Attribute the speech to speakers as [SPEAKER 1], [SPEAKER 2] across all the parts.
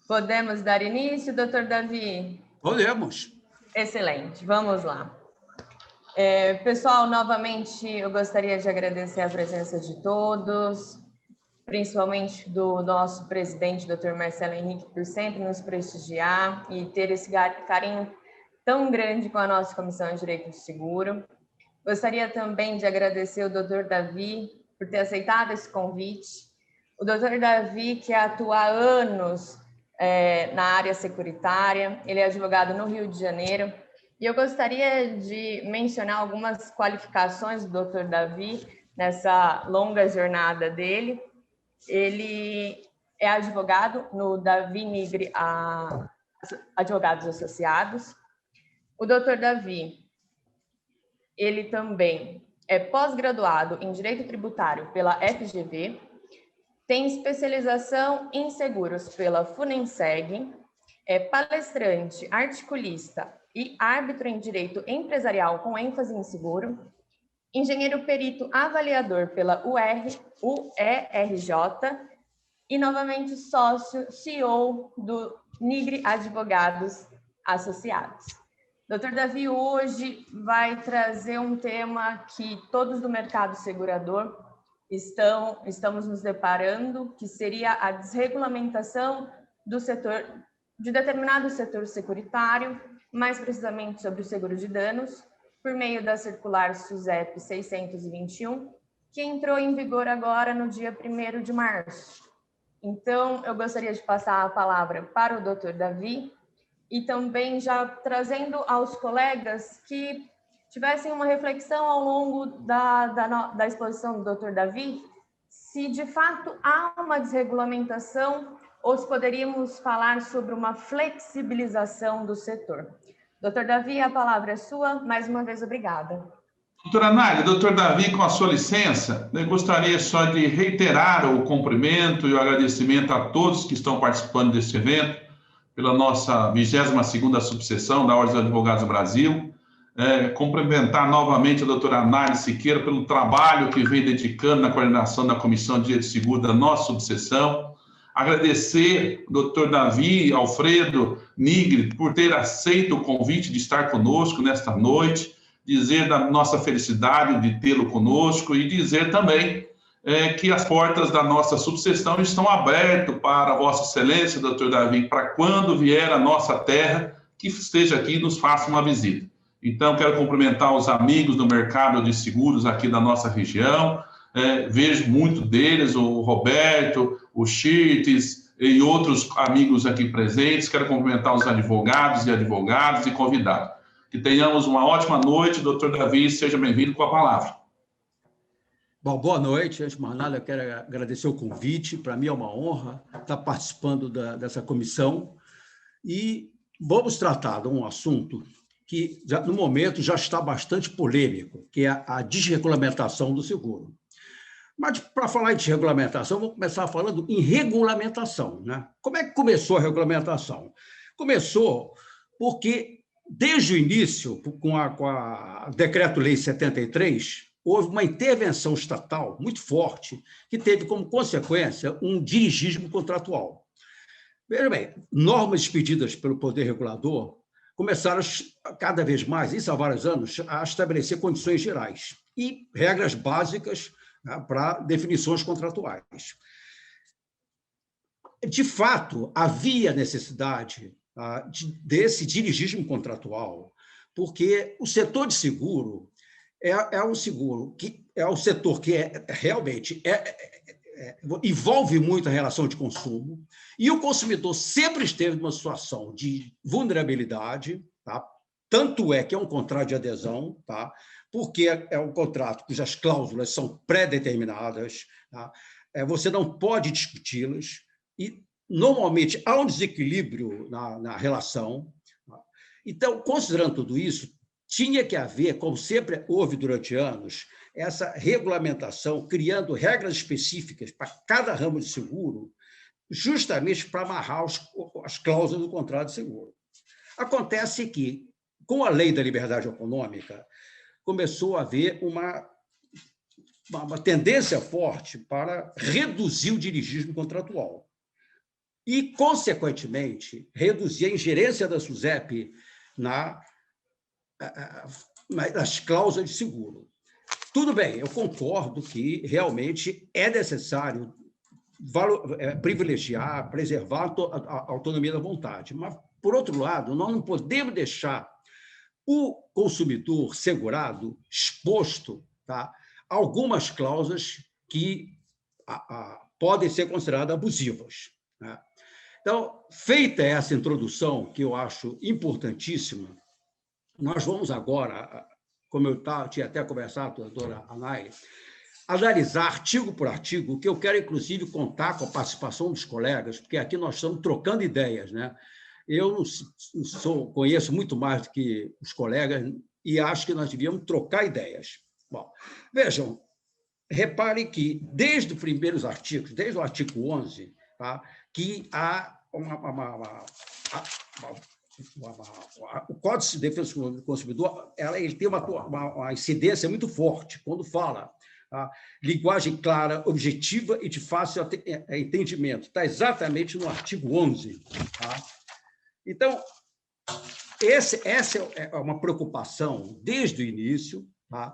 [SPEAKER 1] Podemos dar início, doutor Davi?
[SPEAKER 2] Podemos.
[SPEAKER 1] Excelente, vamos lá. Pessoal, novamente eu gostaria de agradecer a presença de todos, principalmente do nosso presidente, doutor Marcelo Henrique, por sempre nos prestigiar e ter esse carinho tão grande com a nossa Comissão de Direito do Seguro. Gostaria também de agradecer o doutor Davi por ter aceitado esse convite. O doutor Davi, que atua há anos na área securitária, ele é advogado no Rio de Janeiro, e eu gostaria de mencionar algumas qualificações do doutor Davi nessa longa jornada dele. Ele é advogado no Davi Nigre Advogados Associados. O doutor Davi, ele também é pós-graduado em Direito Tributário pela FGV, tem especialização em seguros pela Funenseg, é palestrante, articulista e árbitro em Direito Empresarial com ênfase em seguro, engenheiro perito avaliador pela UERJ e, novamente, sócio CEO do Nigre Advogados Associados. Doutor Davi hoje vai trazer um tema que todos do mercado segurador estamos nos deparando, que seria a desregulamentação do setor, de determinado setor securitário, mais precisamente sobre o seguro de danos, por meio da circular SUSEP 621, que entrou em vigor agora no dia 1º de março. Então, eu gostaria de passar a palavra para o doutor Davi e também já trazendo aos colegas que tivessem uma reflexão ao longo da exposição do Dr. Davi, se de fato há uma desregulamentação ou se poderíamos falar sobre uma flexibilização do setor. Dr. Davi, a palavra é sua. Mais uma vez, obrigada.
[SPEAKER 2] Doutora Nália, doutor Davi, com a sua licença, eu gostaria só de reiterar o cumprimento e o agradecimento a todos que estão participando deste evento, pela nossa 22ª subseção da Ordem dos Advogados do Brasil. Cumprimentar novamente a doutora Nália Siqueira pelo trabalho que vem dedicando na coordenação da Comissão de Direito e Seguro da nossa subseção. Agradecer ao doutor Davi Alfredo Nigre por ter aceito o convite de estar conosco nesta noite, dizer da nossa felicidade de tê-lo conosco e dizer também que as portas da nossa subseção estão abertas para Vossa Excelência, doutor Davi, para quando vier a nossa terra, que esteja aqui e nos faça uma visita. Então, quero cumprimentar os amigos do mercado de seguros aqui da nossa região. Vejo muito deles, o Roberto, o Chirtes e outros amigos aqui presentes. Quero cumprimentar os advogados e convidados. Que tenhamos uma ótima noite. Doutor Davi, seja bem-vindo com a palavra.
[SPEAKER 3] Bom, boa noite. Antes de mais nada, eu quero agradecer o convite. Para mim é uma honra estar participando dessa comissão. E vamos tratar de um assunto que, no momento, já está bastante polêmico, que é a desregulamentação do seguro. Mas, para falar em desregulamentação, vou começar falando em regulamentação, né? Como é que começou a regulamentação? Começou porque, desde o início, com a Decreto-Lei 73, houve uma intervenção estatal muito forte que teve como consequência um dirigismo contratual. Veja bem, normas expedidas pelo Poder Regulador começaram cada vez mais, isso há vários anos, a estabelecer condições gerais e regras básicas, né, para definições contratuais. De fato, havia necessidade desse dirigismo contratual, porque o setor de seguro é um seguro que é o setor que realmente envolve muito a relação de consumo, e o consumidor sempre esteve numa situação de vulnerabilidade, tá? Tanto é que é um contrato de adesão, tá? Porque é um contrato cujas cláusulas são pré-determinadas, tá? Você não pode discuti-las, e normalmente há um desequilíbrio na relação. Tá? Então, considerando tudo isso, tinha que haver, como sempre houve durante anos, essa regulamentação, criando regras específicas para cada ramo de seguro, justamente para amarrar as cláusulas do contrato de seguro. Acontece que, com a Lei da Liberdade Econômica, começou a haver uma tendência forte para reduzir o dirigismo contratual. e, consequentemente, reduzir a ingerência da SUSEP nas cláusulas de seguro. Tudo bem, eu concordo que realmente é necessário privilegiar, preservar a autonomia da vontade, mas, por outro lado, nós não podemos deixar o consumidor segurado exposto, tá, a algumas cláusulas que podem ser consideradas abusivas, né? Então, feita essa introdução, que eu acho importantíssima, nós vamos agora, como eu tinha até conversado com a doutora Anaile, analisar artigo por artigo, que eu quero, inclusive, contar com a participação dos colegas, porque aqui nós estamos trocando ideias, né? Eu conheço muito mais do que os colegas e acho que nós devíamos trocar ideias. Bom, vejam, reparem que, desde os primeiros artigos, desde o artigo 11, tá, que há o Código de Defesa do Consumidor ele tem uma incidência muito forte quando fala linguagem clara, objetiva e de fácil entendimento. Está exatamente no artigo 11. Tá? Então, essa é uma preocupação desde o início, tá?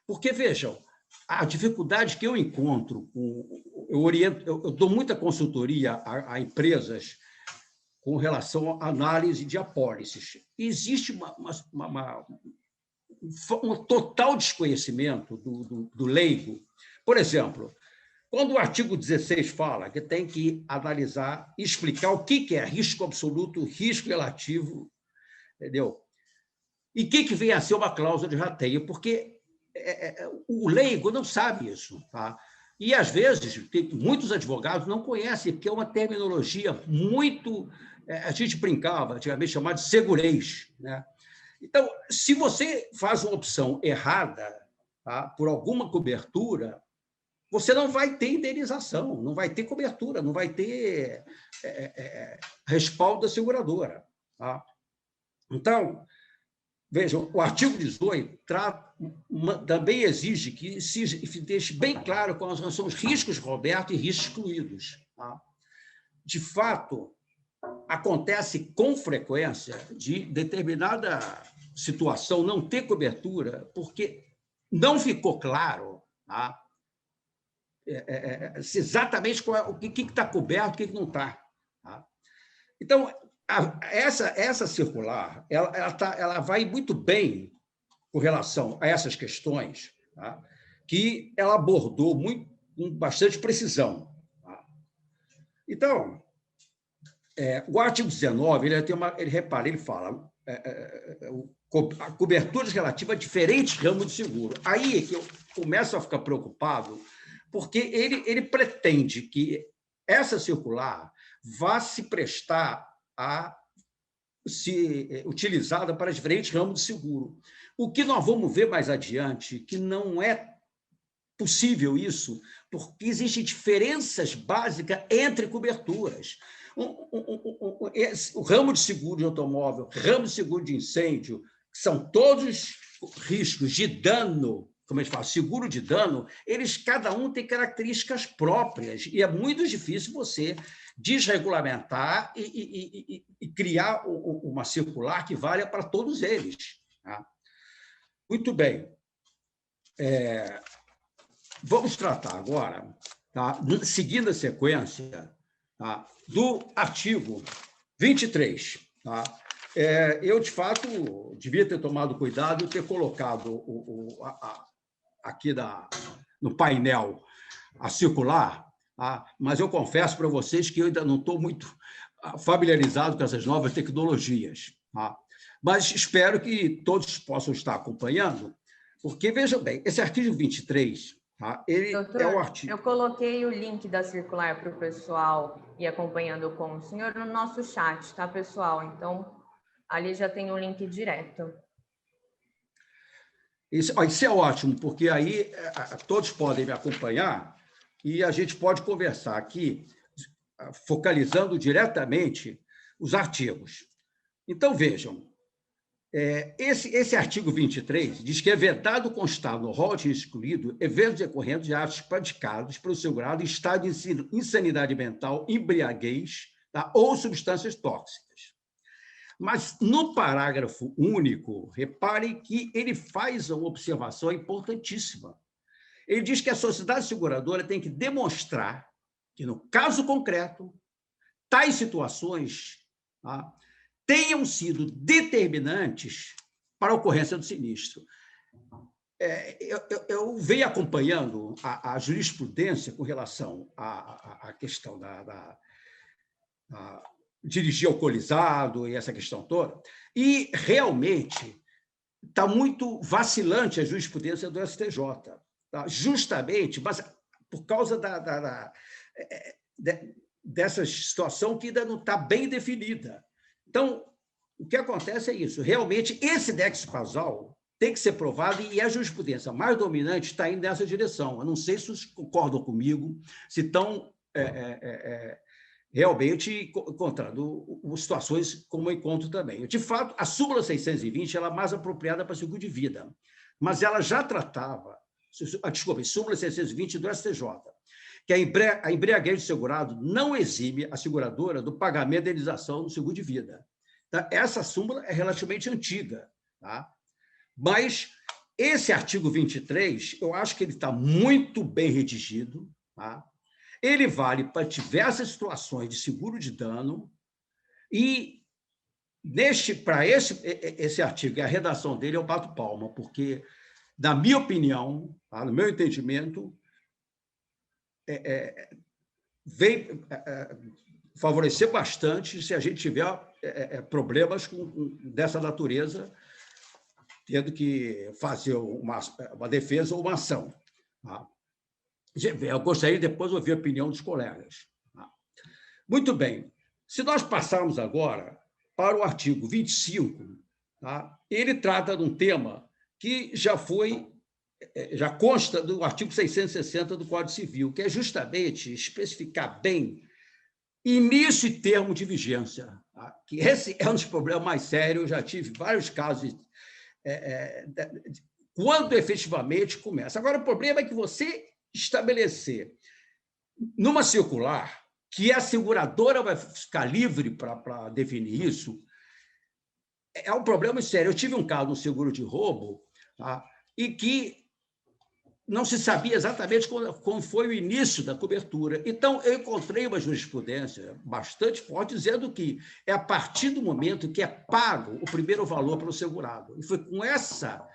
[SPEAKER 3] Porque, vejam, a dificuldade que eu encontro, eu dou muita consultoria a empresas com relação à análise de apólices. Existe um total desconhecimento do leigo. Por exemplo, quando o artigo 16 fala que tem que analisar e explicar o que é risco absoluto, risco relativo, entendeu? E o que vem a ser uma cláusula de rateio, porque o leigo não sabe isso, tá? E, às vezes, muitos advogados não conhecem, porque é uma terminologia muito... A gente brincava, antigamente, chamada de segurez, né? Então, se você faz uma opção errada, tá, por alguma cobertura, você não vai ter indenização, não vai ter cobertura, não vai ter respaldo da seguradora. Tá? Então, vejam, o artigo 18 também exige que se deixe bem claro quais são os riscos cobertos e riscos excluídos. Tá? De fato, acontece com frequência de determinada situação não ter cobertura porque não ficou claro, tá? Exatamente o que está coberto e o que não está. Tá? Então, essa circular ela vai muito bem com relação a essas questões, tá? Que ela abordou com bastante precisão. Tá? Então, o artigo 19, ele fala a cobertura relativa a diferentes ramos de seguro. Aí é que eu começo a ficar preocupado, porque ele pretende que essa circular vá se prestar a ser utilizada para diferentes ramos de seguro. O que nós vamos ver mais adiante, que não é possível isso, porque existem diferenças básicas entre coberturas. O ramo de seguro de automóvel, ramo de seguro de incêndio, que são todos riscos de dano, como a gente fala, seguro de dano, cada um tem características próprias, e é muito difícil você desregulamentar e criar uma circular que valha para todos eles. Tá? Muito bem. Vamos tratar agora, tá? Seguindo a sequência, tá? Do artigo 23. Tá? Eu, de fato, devia ter tomado cuidado e ter colocado aqui no painel a circular, tá? Mas eu confesso para vocês que eu ainda não estou muito familiarizado com essas novas tecnologias. Tá? Mas espero que todos possam estar acompanhando, porque, vejam bem, esse artigo 23... Tá? Ele
[SPEAKER 1] Doutor,
[SPEAKER 3] é o artigo.
[SPEAKER 1] Eu coloquei o link da circular para o pessoal ir acompanhando com o senhor no nosso chat, tá, pessoal? Então, ali já tem um link direto.
[SPEAKER 3] Isso é ótimo, porque aí todos podem me acompanhar e a gente pode conversar aqui, focalizando diretamente os artigos. Então, vejam, esse artigo 23 diz que é vedado constar no rol de excluído eventos decorrentes de atos praticados pelo segurado em estado de insanidade mental, embriaguez, tá? Ou substâncias tóxicas. Mas, no parágrafo único, repare que ele faz uma observação importantíssima. Ele diz que a sociedade seguradora tem que demonstrar que, no caso concreto, tais situações, tá, tenham sido determinantes para a ocorrência do sinistro. Eu venho acompanhando a jurisprudência com relação à questão da dirigir alcoolizado e essa questão toda, e realmente está muito vacilante a jurisprudência do STJ, tá? Justamente por causa dessa situação que ainda não está bem definida. Então, o que acontece é isso. Realmente, esse nexo causal tem que ser provado e a jurisprudência mais dominante está indo nessa direção. Eu não sei se vocês concordam comigo, se estão realmente encontrando situações como eu encontro também. De fato, a súmula 620 ela é mais apropriada para seguro de vida, mas ela já tratava, desculpe, súmula 620 do STJ, que a embriaguez do segurado não exime a seguradora do pagamento da indenização do seguro de vida. Tá? Essa súmula é relativamente antiga, tá? Mas esse artigo 23, eu acho que ele está muito bem redigido, tá? Ele vale para diversas situações de seguro de dano e, para esse artigo, a redação dele, eu bato palma, porque, na minha opinião, tá, no meu entendimento, vem favorecer bastante se a gente tiver problemas dessa natureza, tendo que fazer uma defesa ou uma ação. Tá? Eu gostaria depois de ouvir a opinião dos colegas. Tá? Muito bem. Se nós passarmos agora para o artigo 25, tá? Ele trata de um tema que já consta do artigo 660 do Código Civil, que é justamente especificar bem início e termo de vigência. Tá? Que esse é um dos problemas mais sérios, eu já tive vários casos quando efetivamente começa. Agora, o problema é que você estabelecer numa circular que a seguradora vai ficar livre para definir isso é um problema sério. Eu tive um caso no seguro de roubo, tá? E que não se sabia exatamente como foi o início da cobertura. Então, eu encontrei uma jurisprudência bastante forte dizendo que é a partir do momento que é pago o primeiro valor para o segurado. E foi com essa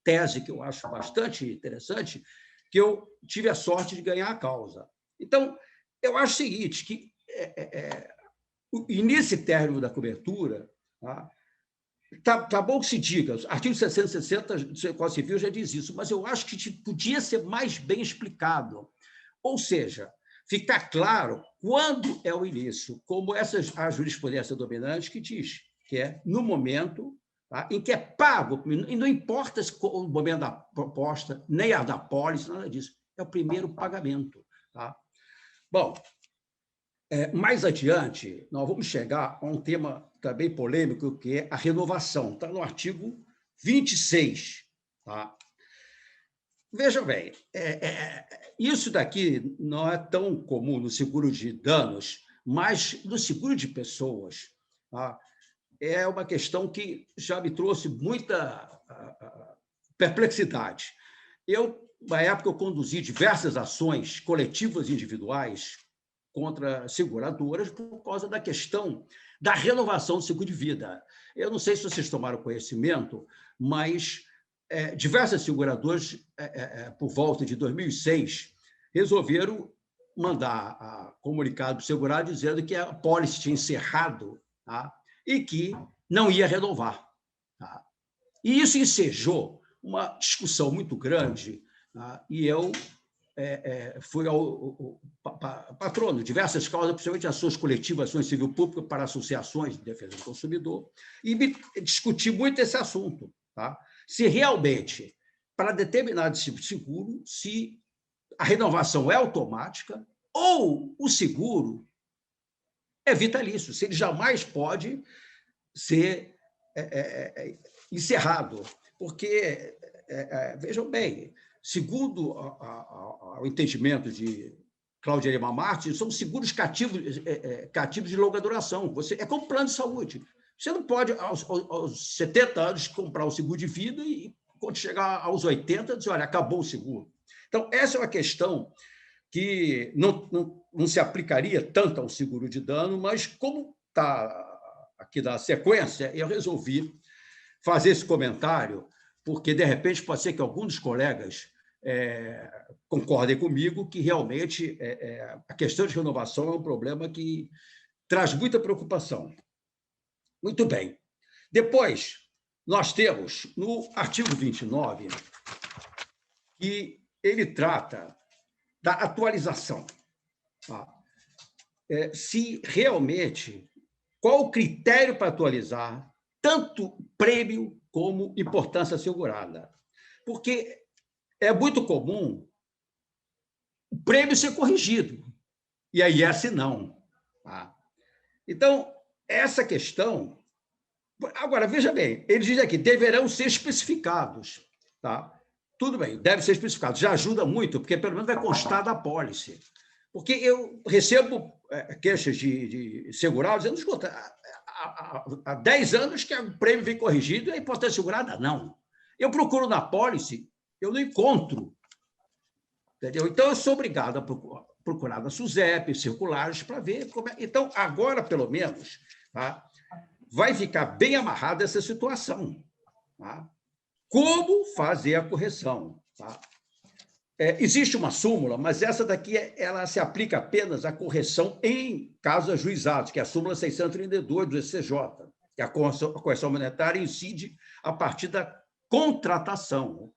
[SPEAKER 3] tese, que eu acho bastante interessante, que eu tive a sorte de ganhar a causa. Então, eu acho o seguinte, que o início e término da cobertura, tá bom que se diga, o artigo 660 do Código Civil já diz isso, mas eu acho que podia ser mais bem explicado. Ou seja, ficar claro quando é o início, como a jurisprudência dominante que diz, que é no momento, tá, em que é pago, e não importa o momento da proposta, nem a da pólice, nada disso, é o primeiro pagamento. Tá? Bom, mais adiante, nós vamos chegar a um tema também polêmico, que é a renovação. Está no artigo 26. Tá? Veja bem, isso daqui não é tão comum no seguro de danos, mas no seguro de pessoas, tá? É uma questão que já me trouxe muita perplexidade. Na época, eu conduzi diversas ações coletivas e individuais contra seguradoras por causa da questão da renovação do seguro de vida. Eu não sei se vocês tomaram conhecimento, mas diversas seguradoras, por volta de 2006, resolveram mandar comunicado para o segurado dizendo que a pólice tinha encerrado, tá? E que não ia renovar. Tá? E isso ensejou uma discussão muito grande, tá? E eu fui ao patrono, diversas causas, principalmente ações coletivas, ações civil pública para associações de defesa do consumidor, e discuti muito esse assunto. Tá? Se realmente, para determinado tipo de seguro, se a renovação é automática ou o seguro é vitalício, se ele jamais pode ser encerrado. Porque, vejam bem, segundo o entendimento de Cláudia Lima Martins, são seguros cativos de longa duração. É como plano de saúde. Você não pode, aos 70 anos, comprar o seguro de vida e, quando chegar aos 80, dizer, olha, acabou o seguro. Então, essa é uma questão que não se aplicaria tanto ao seguro de dano, mas como está aqui na sequência, eu resolvi fazer esse comentário, porque, de repente, pode ser que alguns dos colegas concordem comigo que, realmente, a questão de renovação é um problema que traz muita preocupação. Muito bem. Depois, nós temos, no artigo 29, que ele trata da atualização. Tá? Se realmente, qual o critério para atualizar tanto prêmio como importância assegurada? Porque é muito comum o prêmio ser corrigido, e a IS não. Tá? Então, essa questão... Agora, veja bem, ele diz aqui, deverão ser especificados. Tá? Tudo bem, deve ser especificado. Já ajuda muito, porque pelo menos vai constar da apólice. Porque eu recebo queixas de segurados, dizendo, escuta, há 10 anos que o prêmio vem corrigido e a importância segurada, não. Eu procuro na apólice, eu não encontro. Entendeu? Então, eu sou obrigado a procurar na SUSEP, circulares, para ver como é. Então, agora, pelo menos, tá, vai ficar bem amarrada essa situação. Tá? Como fazer a correção? Tá? Existe uma súmula, mas essa daqui ela se aplica apenas à correção em casos ajuizados, que é a súmula 632 do SCJ, que a correção monetária incide a partir da contratação.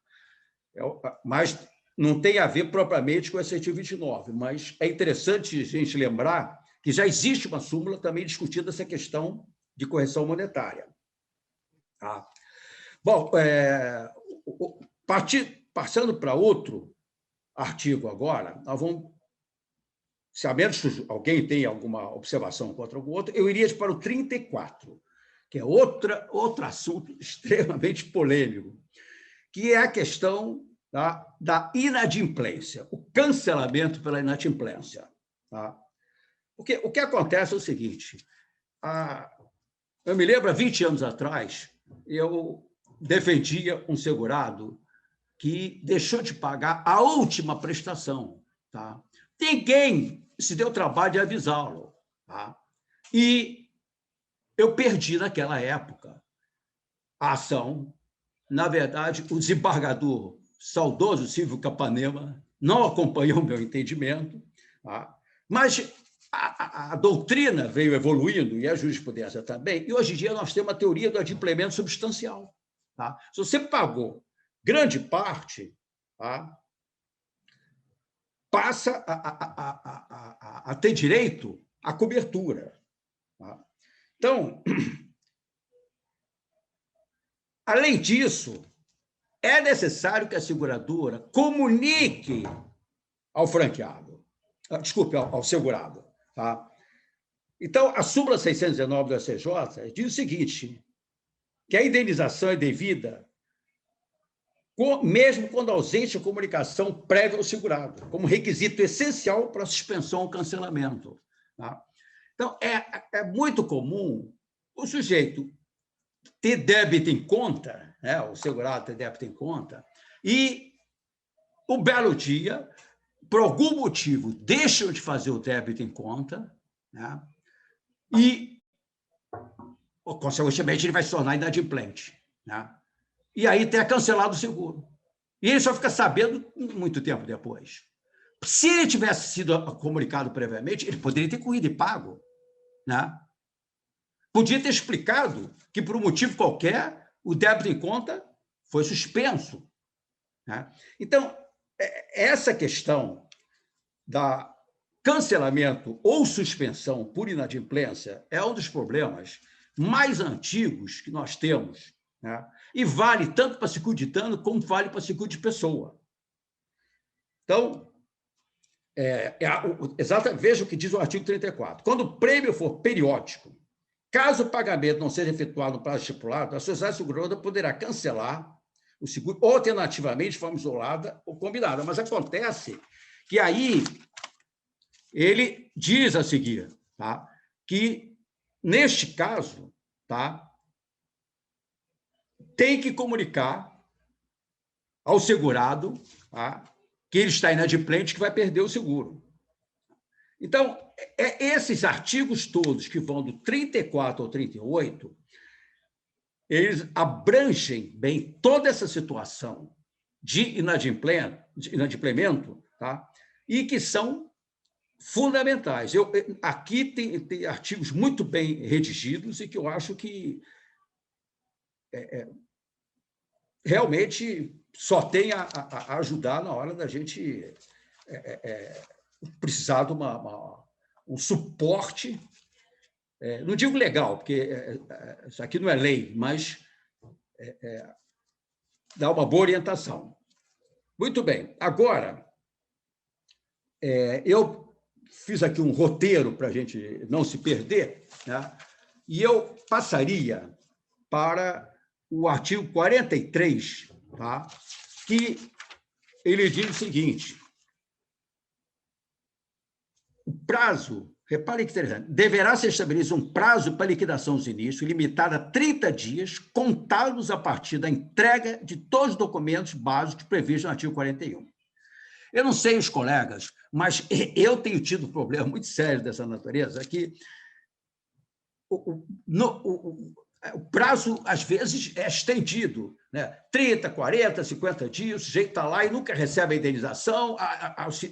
[SPEAKER 3] Mas não tem a ver propriamente com esse artigo 29, mas é interessante a gente lembrar que já existe uma súmula também discutindo essa questão de correção monetária. Tá? Bom, passando para outro artigo agora, nós vamos, se a menos que alguém tenha alguma observação contra algum outro, eu iria para o 34, que é outro assunto extremamente polêmico, que é a questão da inadimplência, o cancelamento pela inadimplência. Tá? Porque o que acontece é o seguinte, eu me lembro, há 20 anos atrás, eu defendia um segurado que deixou de pagar a última prestação. Tá? Ninguém se deu trabalho de avisá-lo. Tá? E eu perdi, naquela época, a ação. Na verdade, o desembargador saudoso Silvio Capanema não acompanhou o meu entendimento, tá? Mas a doutrina veio evoluindo, e a jurisprudência também, e hoje em dia nós temos uma teoria do adimplemento substancial. Tá? Se você pagou grande parte, tá, passa a ter direito à cobertura. Tá? Então, além disso, é necessário que a seguradora comunique ao franqueado, desculpe, ao segurado. Tá? Então, a súmula 619 do SCJ diz o seguinte, que a indenização é devida mesmo quando ausente a comunicação prévia ao segurado, como requisito essencial para a suspensão ou cancelamento. Tá? Então, é muito comum o sujeito ter débito em conta, né? O segurado ter débito em conta, e um belo dia, por algum motivo, deixam de fazer o débito em conta, né? E, consequentemente, ele vai se tornar inadimplente. Né? E aí tem cancelado o seguro. E ele só fica sabendo muito tempo depois. Se ele tivesse sido comunicado previamente, ele poderia ter corrido e pago. Né? Podia ter explicado que, por um motivo qualquer, o débito em conta foi suspenso. Né? Então, essa questão da cancelamento ou suspensão por inadimplência é um dos problemas mais antigos que nós temos. Né? E vale tanto para seguro de dano como vale para seguro de pessoa. Então, veja o que diz o artigo 34. Quando o prêmio for periódico, caso o pagamento não seja efetuado no prazo estipulado, a sociedade seguradora poderá cancelar o seguro, ou alternativamente de forma isolada ou combinada. Mas acontece que aí ele diz a seguir, tá, que, neste caso, tá, tem que comunicar ao segurado, tá, que ele está inadimplente, que vai perder o seguro. Então, esses artigos todos, que vão do 34 ao 38, eles abrangem bem toda essa situação de inadimplemento, tá, e que são fundamentais. Aqui tem artigos muito bem redigidos e que eu acho que realmente só tem a ajudar na hora da gente precisar de um suporte, não digo legal, porque isso aqui não é lei, mas dá uma boa orientação. Muito bem. Agora, eu fiz aqui um roteiro para a gente não se perder, né? E eu passaria para o artigo 43, tá? Que ele diz o seguinte: o prazo, repare que interessante, deverá ser estabelecido um prazo para liquidação do sinistro limitado a 30 dias, contados a partir da entrega de todos os documentos básicos previstos no artigo 41. Eu não sei os colegas, mas eu tenho tido um problema muito sério dessa natureza, que o prazo, às vezes, é estendido, né? 30, 40, 50 dias, o sujeito está lá e nunca recebe a indenização,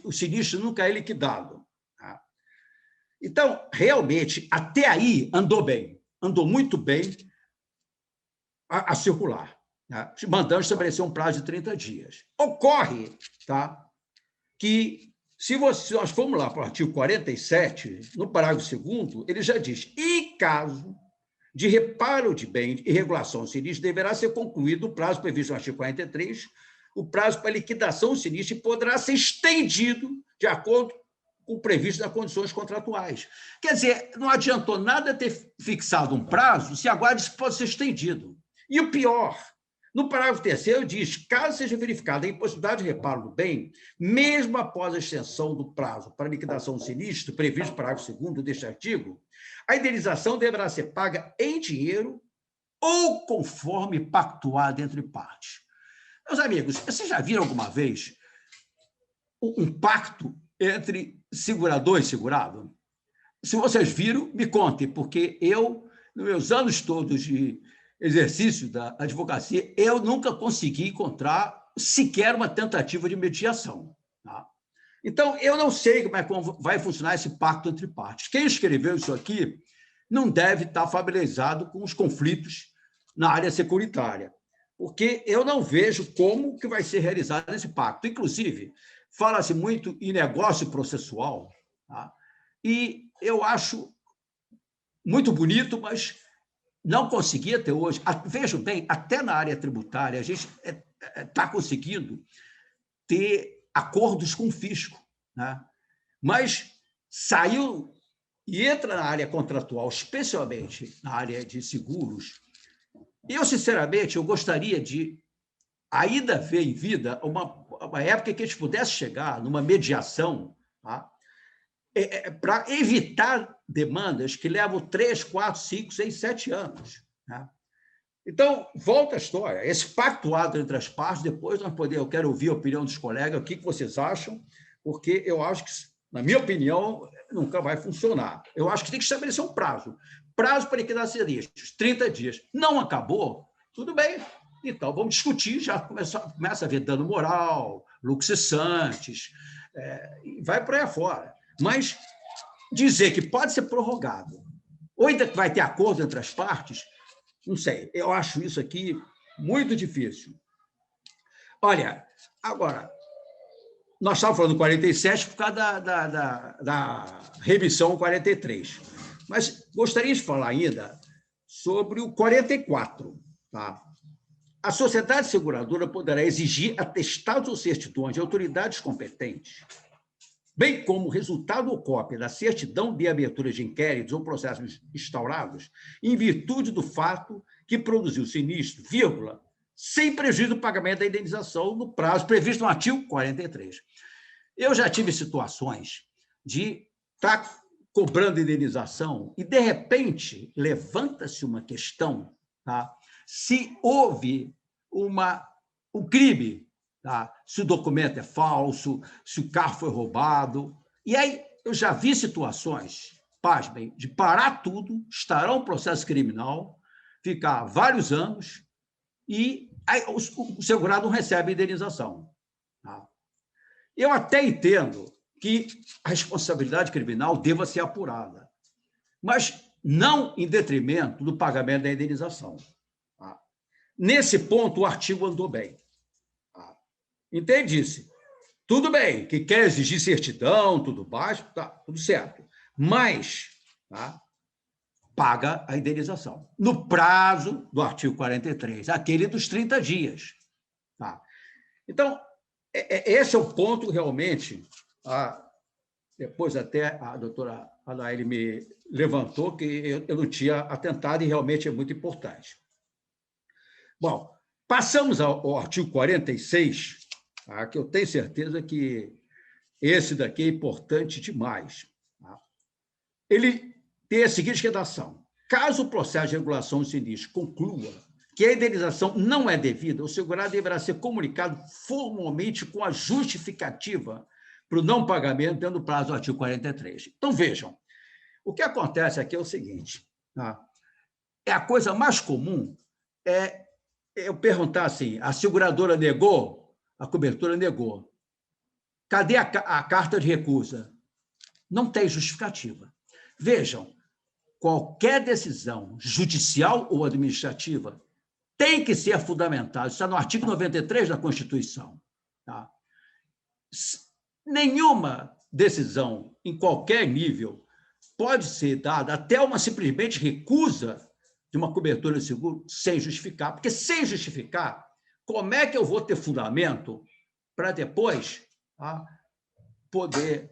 [SPEAKER 3] o sinistro nunca é liquidado. Tá? Então, realmente, até aí andou bem, andou muito bem a circular, tá? Mandando estabelecer um prazo de 30 dias. Ocorre, tá, que, se nós formos lá para o artigo 47, no parágrafo 2º, ele já diz: em caso de reparo de bem e regulação do sinistro, deverá ser concluído o prazo previsto no artigo 43, o prazo para liquidação do sinistro, e poderá ser estendido de acordo com o previsto nas condições contratuais. Quer dizer, não adiantou nada ter fixado um prazo se agora isso pode ser estendido. E o pior, no parágrafo 3º diz: caso seja verificada a impossibilidade de reparo do bem, mesmo após a extensão do prazo para liquidação do sinistro, previsto no parágrafo 2º deste artigo, a indenização deverá ser paga em dinheiro ou conforme pactuado entre partes. Meus amigos, vocês já viram alguma vez um pacto entre segurador e segurado? Se vocês viram, me contem, porque eu, nos meus anos todos de exercício da advocacia, eu nunca consegui encontrar sequer uma tentativa de mediação. Tá? Então, eu não sei como é que vai funcionar esse pacto entre partes. Quem escreveu isso aqui não deve estar familiarizado com os conflitos na área securitária, porque eu não vejo como que vai ser realizado esse pacto. Inclusive, fala-se muito em negócio processual, tá? E eu acho muito bonito, mas não consegui até hoje. Vejam bem, até na área tributária, a gente está conseguindo ter acordos com o fisco, né? Mas saiu e entra na área contratual, especialmente na área de seguros. Eu, sinceramente, eu gostaria de ainda ver em vida uma época que a gente pudesse chegar numa mediação, tá? Para evitar demandas que levam 3, 4, 5, 6, 7 anos. Né? Então, volta a história. Esse pactuado entre as partes, depois eu quero ouvir a opinião dos colegas, o que vocês acham, porque eu acho que, na minha opinião, nunca vai funcionar. Eu acho que tem que estabelecer um prazo. Prazo para liquidar sinistros, 30 dias. Não acabou? Tudo bem. Então, vamos discutir, já começa a ver dano moral, lucros cessantes, e vai por aí afora. Mas dizer que pode ser prorrogado, ou ainda que vai ter acordo entre as partes, não sei, eu acho isso aqui muito difícil. Olha, agora, nós estávamos falando do 47 por causa da remissão 43, mas gostaria de falar ainda sobre o 44. Tá? A sociedade seguradora poderá exigir atestados ou certidões de autoridades competentes, bem como resultado ou cópia da certidão de abertura de inquéritos ou processos instaurados, em virtude do fato que produziu sinistro, vírgula, sem prejuízo do pagamento da indenização no prazo previsto no artigo 43. Eu já tive situações de estar cobrando indenização e, de repente, levanta-se uma questão, tá? Se houve um crime, tá? Se o documento é falso, se o carro foi roubado. E aí eu já vi situações, pasmem, de parar tudo, instaurar um processo criminal, ficar vários anos e aí o segurado não recebe indenização. Tá? Eu até entendo que a responsabilidade criminal deva ser apurada, mas não em detrimento do pagamento da indenização. Tá? Nesse ponto, o artigo andou bem. Tá? Entende-se? Tudo bem, que quer exigir certidão, tudo baixo, tá, tudo certo. Mas tá, paga a indenização, no prazo do artigo 43, aquele dos 30 dias. Tá? Então, esse é o ponto realmente. Depois até a doutora Anaele me levantou que eu não tinha atentado e realmente é muito importante. Bom, passamos ao artigo 46, tá, que eu tenho certeza que esse daqui é importante demais. Tá? Ele tem a seguinte redação: caso o processo de regulação do sinistro conclua que a indenização não é devida, o segurado deverá ser comunicado formalmente com a justificativa para o não pagamento dentro do prazo do artigo 43. Então, vejam, o que acontece aqui é o seguinte, tá? É a coisa mais comum é eu perguntar assim, a seguradora negou, a cobertura negou. Cadê a carta de recusa? Não tem justificativa. Vejam, qualquer decisão judicial ou administrativa tem que ser fundamentada. Isso está no artigo 93 da Constituição. Tá? Nenhuma decisão, em qualquer nível, pode ser dada até uma simplesmente recusa de uma cobertura de seguro sem justificar. Porque sem justificar, como é que eu vou ter fundamento para depois poder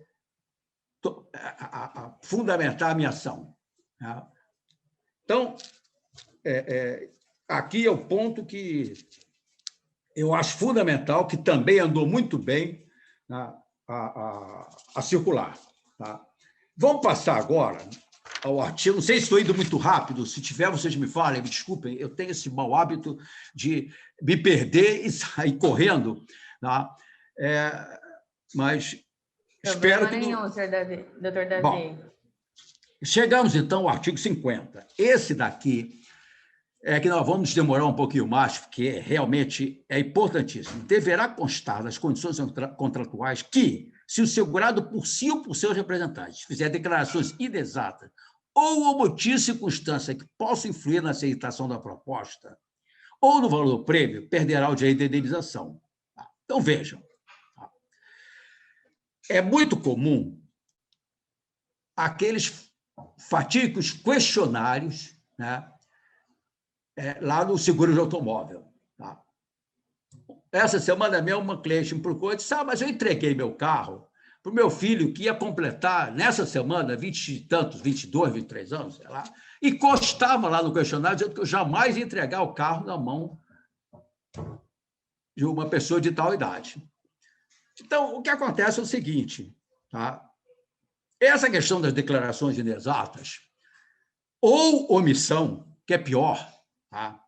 [SPEAKER 3] fundamentar a minha ação? Tá? Então, aqui é o ponto que eu acho fundamental, que também andou muito bem a circular. Tá? Vamos passar agora ao artigo. Não sei se estou indo muito rápido, se tiver, vocês me falem, me desculpem, eu tenho esse mau hábito de me perder e sair correndo. Tá? Mas espero que...
[SPEAKER 1] Nenhum, doutor Davi.
[SPEAKER 3] Bom, chegamos, então, ao artigo 50. Esse daqui é que nós vamos demorar um pouquinho mais, porque realmente é importantíssimo. Deverá constar nas condições contratuais que, se o segurado por si ou por seus representantes fizer declarações inexatas ou omitir circunstância que possa influir na aceitação da proposta ou no valor do prêmio, perderá o direito de indenização. Então, vejam. É muito comum aqueles fatídicos questionários, né, lá no seguro de automóvel. Tá? Essa semana mesmo, uma cliente me procurou e disse: mas eu entreguei meu carro para o meu filho, que ia completar, nessa semana, 20 e tantos, 22, 23 anos, sei lá, e constava lá no questionário dizendo que eu jamais ia entregar o carro na mão de uma pessoa de tal idade. Então, o que acontece é o seguinte, tá? Essa questão das declarações inexatas ou omissão, que é pior, tá?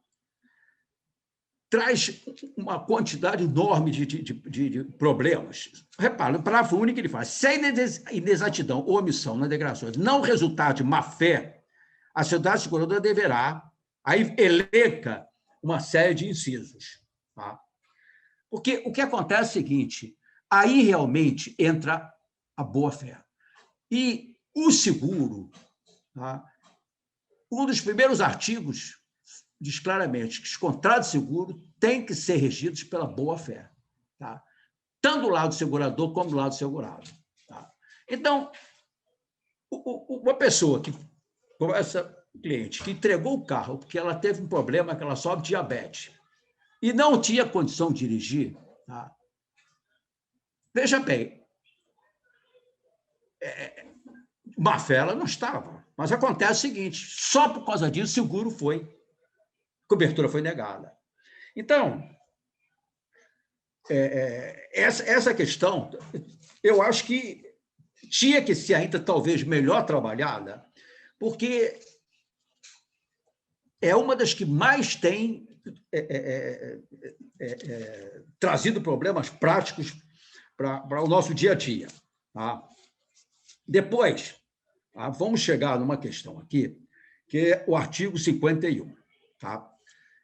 [SPEAKER 3] Traz uma quantidade enorme de problemas. Repara, no parágrafo único ele fala: se a inexatidão ou omissão nas declarações não resultar de má-fé, a sociedade seguradora deverá, aí elenca uma série de incisos. Tá? Porque o que acontece é o seguinte, aí realmente entra a boa-fé. E o seguro, tá? Um dos primeiros artigos diz claramente que os contratos de seguro têm que ser regidos pela boa-fé, tá? Tanto do lado do segurador como do lado do segurado. Tá? Então, uma pessoa que, como essa cliente, que entregou o carro porque ela teve um problema, que ela sofre de diabetes, e não tinha condição de dirigir, tá? Veja bem, má-fé ela não estava, mas acontece o seguinte: só por causa disso o seguro foi, cobertura foi negada. Então, essa questão, eu acho que tinha que ser ainda talvez melhor trabalhada, porque é uma das que mais tem trazido problemas práticos para o nosso dia a dia. Tá? Depois, vamos chegar numa questão aqui, que é o artigo 51. Tá?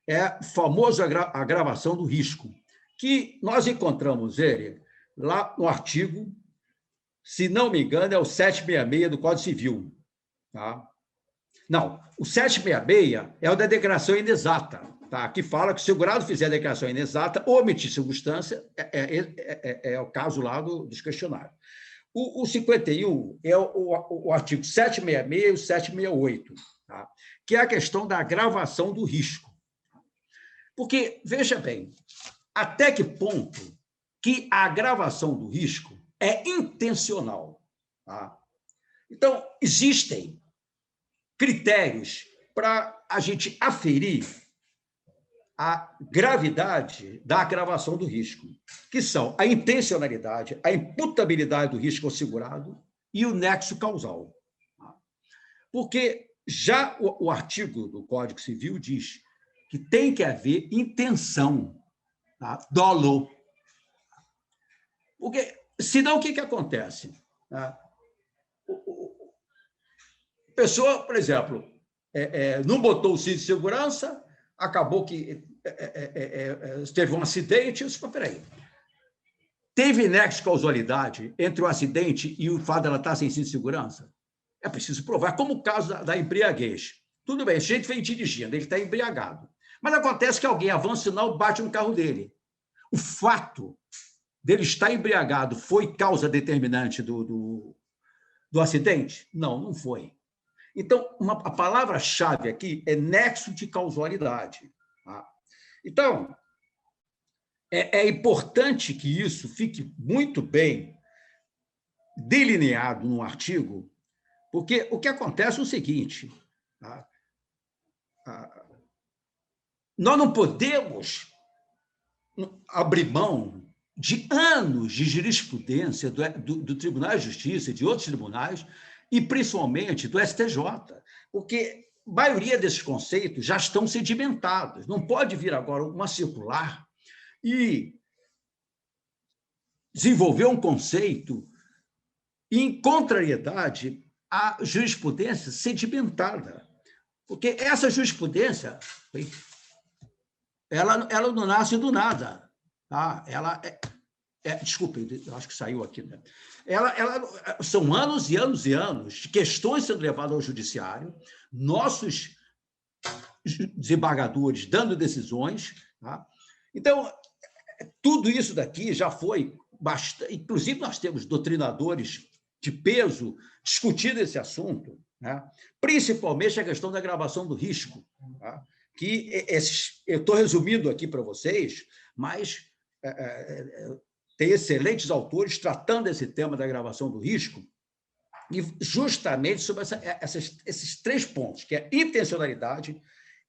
[SPEAKER 3] É a famosa agravação do risco, que nós encontramos ele lá no artigo, se não me engano, é o 766 do Código Civil. Tá? Não, o 766 é o da declaração inexata, tá? Que fala que se o segurado fizer a declaração inexata ou omitir circunstância, é o caso lá dos questionários. O 51 é o artigo 766 e o 768, tá? Que é a questão da agravação do risco. Porque, veja bem, até que ponto que a agravação do risco é intencional. Tá? Então, existem critérios para a gente aferir a gravidade da agravação do risco, que são a intencionalidade, a imputabilidade do risco ao segurado e o nexo causal. Porque já o artigo do Código Civil diz que tem que haver intenção, tá? Dolo. Porque, senão, o que acontece? Tá? A pessoa, por exemplo, não botou o cinto de segurança, acabou que teve um acidente. Eu disse, mas peraí, teve nexo de causalidade entre o acidente e o fato dela estar sem cinto de segurança? É preciso provar, como o caso da embriaguez. Tudo bem, a gente vem dirigindo, ele está embriagado. Mas acontece que alguém avança o sinal, bate no carro dele. O fato dele estar embriagado foi causa determinante do acidente? Não, não foi. Então, a palavra-chave aqui é nexo de causalidade. Tá? Então, é importante que isso fique muito bem delineado no artigo, porque o que acontece é o seguinte, tá? Nós não podemos abrir mão de anos de jurisprudência do Tribunal de Justiça e de outros tribunais, e principalmente do STJ, porque a maioria desses conceitos já estão sedimentados. Não pode vir agora uma circular e desenvolver um conceito em contrariedade à jurisprudência sedimentada. Porque essa jurisprudência, ela não nasce do nada. Tá? Ela desculpe, eu acho que saiu aqui, né? São anos e anos e anos de questões sendo levadas ao judiciário, nossos desembargadores dando decisões. Tá? Então, tudo isso daqui já foi bastante. Inclusive, nós temos doutrinadores de peso discutindo esse assunto, né? Principalmente a questão da agravação do risco. Tá? Que eu estou resumindo aqui para vocês, mas tem excelentes autores tratando esse tema da agravação do risco, e justamente sobre esses 3 pontos, que é intencionalidade,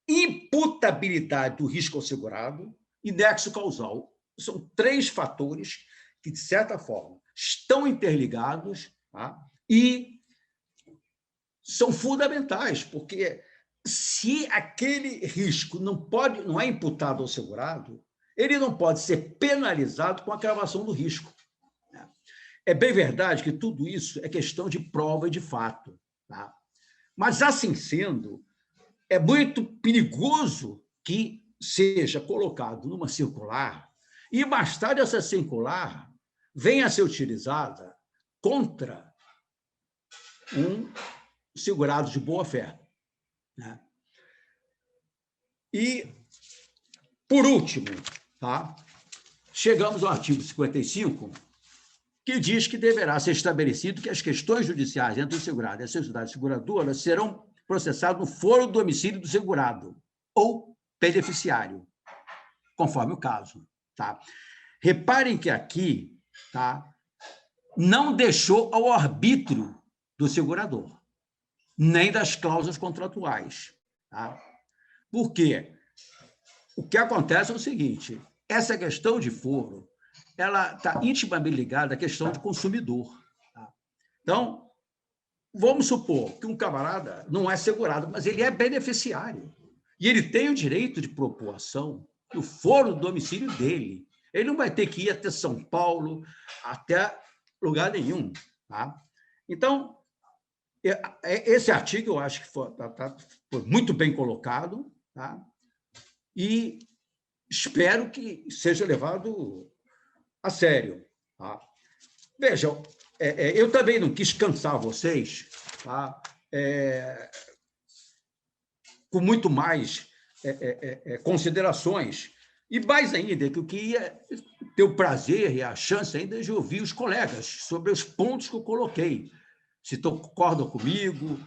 [SPEAKER 3] imputabilidade do risco ao segurado e nexo causal. São 3 fatores que, de certa forma, estão interligados, tá? E são fundamentais, porque se aquele risco não é imputado ao segurado, ele não pode ser penalizado com a agravação do risco. É bem verdade que tudo isso é questão de prova e de fato. Tá? Mas, assim sendo, é muito perigoso que seja colocado numa circular e, mais tarde, essa circular venha a ser utilizada contra um segurado de boa-fé. Né? E, por último, tá? Chegamos ao artigo 55, que diz que deverá ser estabelecido que as questões judiciais entre o segurado e a sociedade seguradora serão processadas no foro do domicílio do segurado ou beneficiário, conforme o caso. Tá? Reparem que aqui, tá, não deixou ao arbítrio do segurador, nem das cláusulas contratuais. Tá? Por quê? O que acontece é o seguinte, essa questão de foro, ela está intimamente ligada à questão de consumidor. Tá? Então, vamos supor que um camarada não é segurado, mas ele é beneficiário. E ele tem o direito de propor ação que for o domicílio dele. Ele não vai ter que ir até São Paulo, até lugar nenhum. Tá? Então, esse artigo eu acho que foi muito bem colocado, tá? E espero que seja levado a sério. Tá? Vejam, eu também não quis cansar vocês, tá? Com muito mais considerações, e mais ainda, que eu queria ter o prazer e a chance ainda de ouvir os colegas sobre os pontos que eu coloquei, se concordam comigo,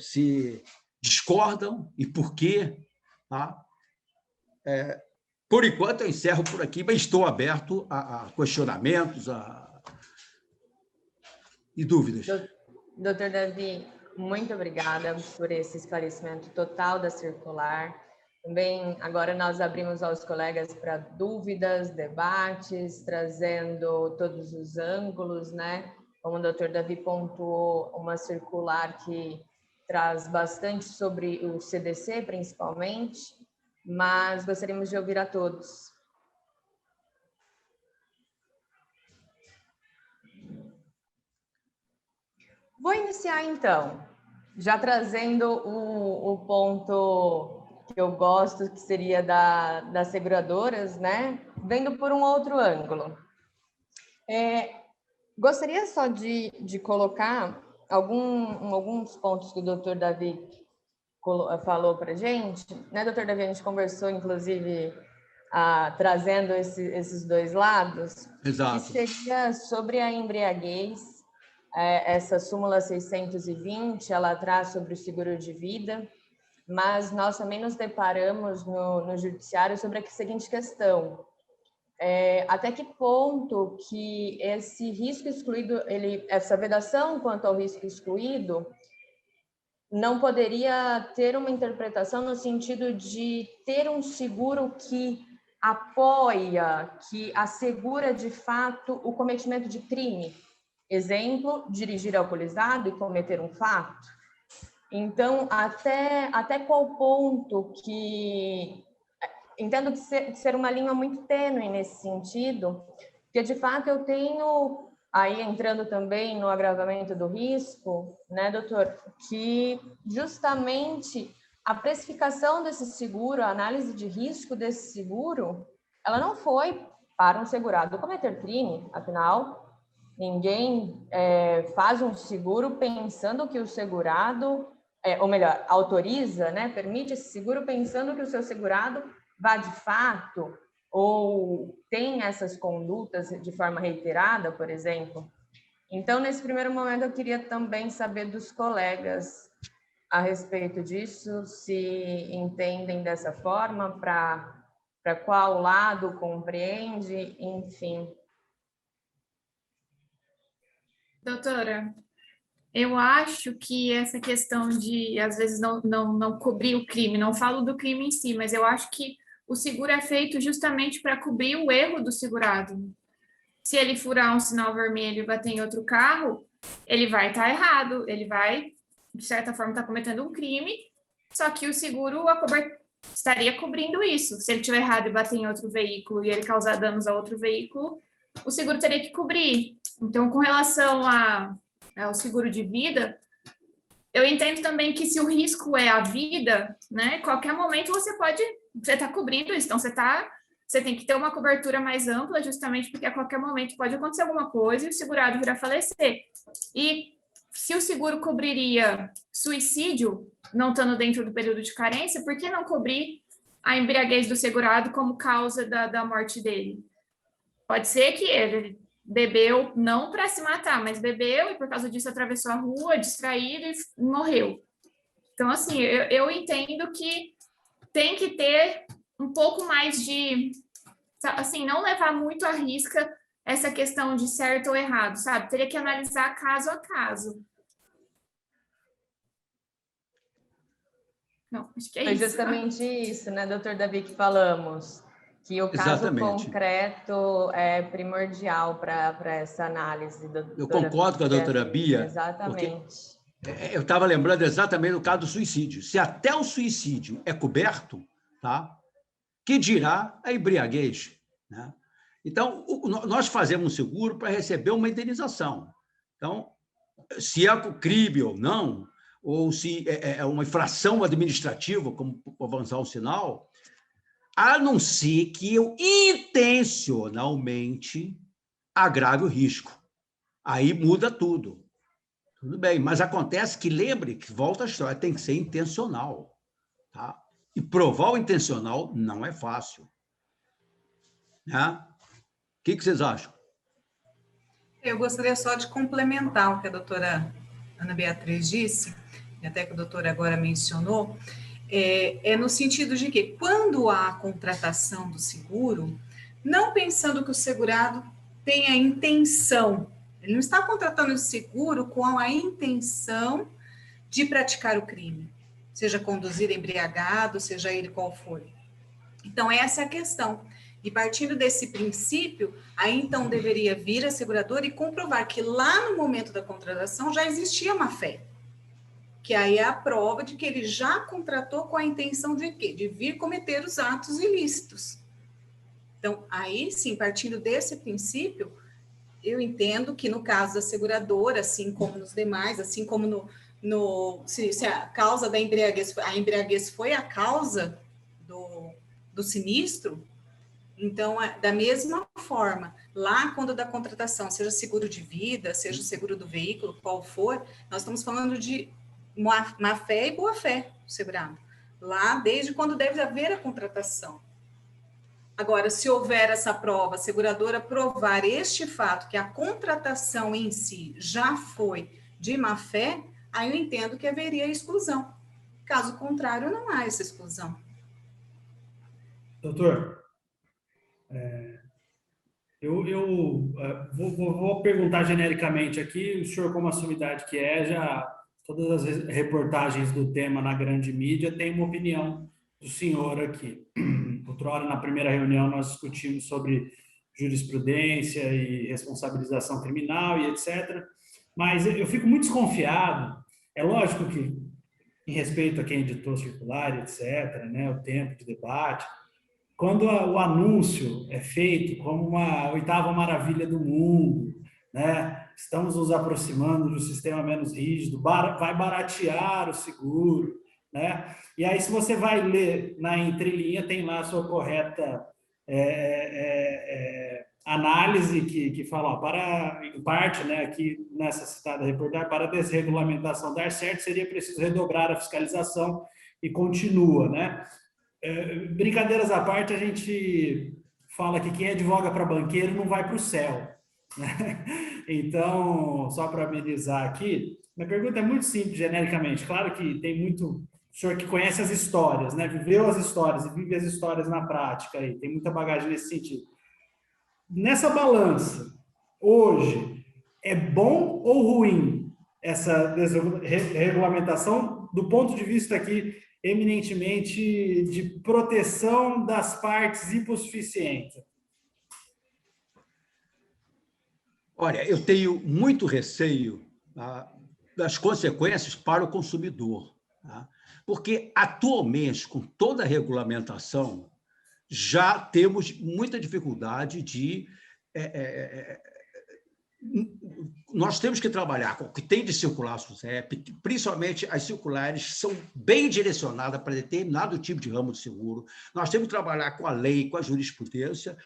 [SPEAKER 3] se discordam e por quê. Tá? Por enquanto, eu encerro por aqui, mas estou aberto a questionamentos e dúvidas.
[SPEAKER 1] Doutor Davi, muito obrigada por esse esclarecimento total da circular. Também, agora nós abrimos aos colegas para dúvidas, debates, trazendo todos os ângulos, né? Como o doutor Davi pontuou, uma circular que traz bastante sobre o CDC, principalmente, mas gostaríamos de ouvir a todos. Vou iniciar, então, já trazendo o ponto que eu gosto, que seria das seguradoras, né? Vendo por um outro ângulo. Gostaria só de colocar alguns pontos que o doutor Davi falou para a gente, né, doutor Davi? A gente conversou, inclusive, trazendo esses dois lados.
[SPEAKER 3] Exato.
[SPEAKER 1] Que seria sobre a embriaguez. Essa súmula 620, ela traz sobre o seguro de vida, mas nós também nos deparamos no judiciário sobre a seguinte questão: até que ponto que esse risco excluído, essa vedação quanto ao risco excluído, não poderia ter uma interpretação no sentido de ter um seguro que apoia, que assegura de fato o cometimento de crime. Exemplo, dirigir alcoolizado e cometer um fato. Então, até qual ponto que... Entendo que ser uma linha muito tênue nesse sentido, porque, de fato, eu tenho, aí entrando também no agravamento do risco, né, doutor, que justamente a precificação desse seguro, a análise de risco desse seguro, ela não foi para um segurado cometer crime, afinal, ninguém faz um seguro pensando que o segurado, ou melhor, autoriza, né, permite esse seguro pensando que o seu segurado vá de fato ou tem essas condutas de forma reiterada, por exemplo. Então, nesse primeiro momento, eu queria também saber dos colegas a respeito disso, se entendem dessa forma, para qual lado compreende, enfim.
[SPEAKER 4] Doutora, eu acho que essa questão de, às vezes, não cobrir o crime, não falo do crime em si, mas eu acho que o seguro é feito justamente para cobrir o erro do segurado. Se ele furar um sinal vermelho e bater em outro carro, ele vai estar errado, ele vai, de certa forma, estar cometendo um crime, só que o seguro estaria cobrindo isso. Se ele estiver errado e bater em outro veículo e ele causar danos a outro veículo, o seguro teria que cobrir. Então, com relação ao seguro de vida, eu entendo também que se o risco é a vida, né, qualquer momento você está cobrindo isso, então você tem que ter uma cobertura mais ampla, justamente porque a qualquer momento pode acontecer alguma coisa e o segurado vir a falecer. E se o seguro cobriria suicídio, não estando dentro do período de carência, por que não cobrir a embriaguez do segurado como causa da morte dele? Pode ser que ele bebeu não para se matar, mas bebeu e por causa disso atravessou a rua, distraído e morreu. Então, assim, eu entendo que tem que ter um pouco mais de, assim, não levar muito à risca essa questão de certo ou errado, sabe? Teria que analisar caso a caso. Não, acho que é
[SPEAKER 1] Foi
[SPEAKER 4] isso.
[SPEAKER 1] justamente isso, né, doutor Davi, que falamos. que o caso
[SPEAKER 3] Exatamente.
[SPEAKER 1] concreto é primordial para essa análise.
[SPEAKER 3] Eu concordo com a doutora Bia,
[SPEAKER 1] exatamente.
[SPEAKER 3] Eu estava lembrando exatamente do caso do suicídio. Se até o suicídio é coberto, tá? Que dirá a embriaguez, né? Então, nós fazemos um seguro para receber uma indenização. Então, se é crime ou não, ou se é uma infração administrativa, como avançar o sinal, a não ser que eu intencionalmente agrave o risco. Aí muda tudo. Tudo bem, mas acontece que, lembre que, volta a história, tem que ser intencional. Tá? E provar o intencional não é fácil. Né? O que vocês acham?
[SPEAKER 5] Eu gostaria só de complementar o que a doutora Ana Beatriz disse, e até que o doutor agora mencionou, no sentido de que, quando há contratação do seguro, não pensando que o segurado tem a intenção, ele não está contratando o seguro com a intenção de praticar o crime, seja conduzido embriagado, seja ele qual for. Então, essa é a questão. E partindo desse princípio, aí então deveria vir a seguradora e comprovar que lá no momento da contratação já existia má-fé. Que aí é a prova de que ele já contratou com a intenção de quê? De vir cometer os atos ilícitos. Então, aí sim, partindo desse princípio, eu entendo que no caso da seguradora, assim como nos demais, assim como se a causa da embriaguez foi a causa do sinistro, então, da mesma forma, lá quando da contratação, seja seguro de vida, seja seguro do veículo, qual for, nós estamos falando de má-fé e boa-fé segurado. Lá, desde quando deve haver a contratação. Agora, se houver essa prova, a seguradora provar este fato, que a contratação em si já foi de má-fé, aí eu entendo que haveria exclusão. Caso contrário, não há essa exclusão.
[SPEAKER 6] Doutor, eu vou perguntar genericamente aqui, o senhor, como a sumidade que é, já todas as reportagens do tema na grande mídia tem uma opinião do senhor aqui. Outrora, na primeira reunião, nós discutimos sobre jurisprudência e responsabilização criminal e etc. Mas eu fico muito desconfiado. É lógico que, em respeito a quem editou circular, etc., né, o tempo de debate, quando o anúncio é feito como uma oitava maravilha do mundo, né, estamos nos aproximando de um sistema menos rígido, vai baratear o seguro, né? E aí, se você vai ler na entrelinha, tem lá a sua correta análise que fala, em parte, né, aqui nessa citada reportagem, para a desregulamentação dar certo, seria preciso redobrar a fiscalização e continua, né? Brincadeiras à parte, a gente fala que quem advoga para banqueiro não vai para o céu, né? Então, só para amenizar aqui, minha pergunta é muito simples, genericamente. Claro que tem muito... O senhor que conhece as histórias, né? Viveu as histórias e vive as histórias na prática aí, tem muita bagagem nesse sentido. Nessa balança, hoje, é bom ou ruim essa regulamentação do ponto de vista aqui eminentemente de proteção das partes hipossuficientes?
[SPEAKER 3] Olha, eu tenho muito receio das consequências para o consumidor, tá? Porque, atualmente, com toda a regulamentação, já temos muita dificuldade de... nós temos que trabalhar com o que tem de circular SUSEP, principalmente as circulares são bem direcionadas para determinado tipo de ramo de seguro. Nós temos que trabalhar com a lei, com a jurisprudência,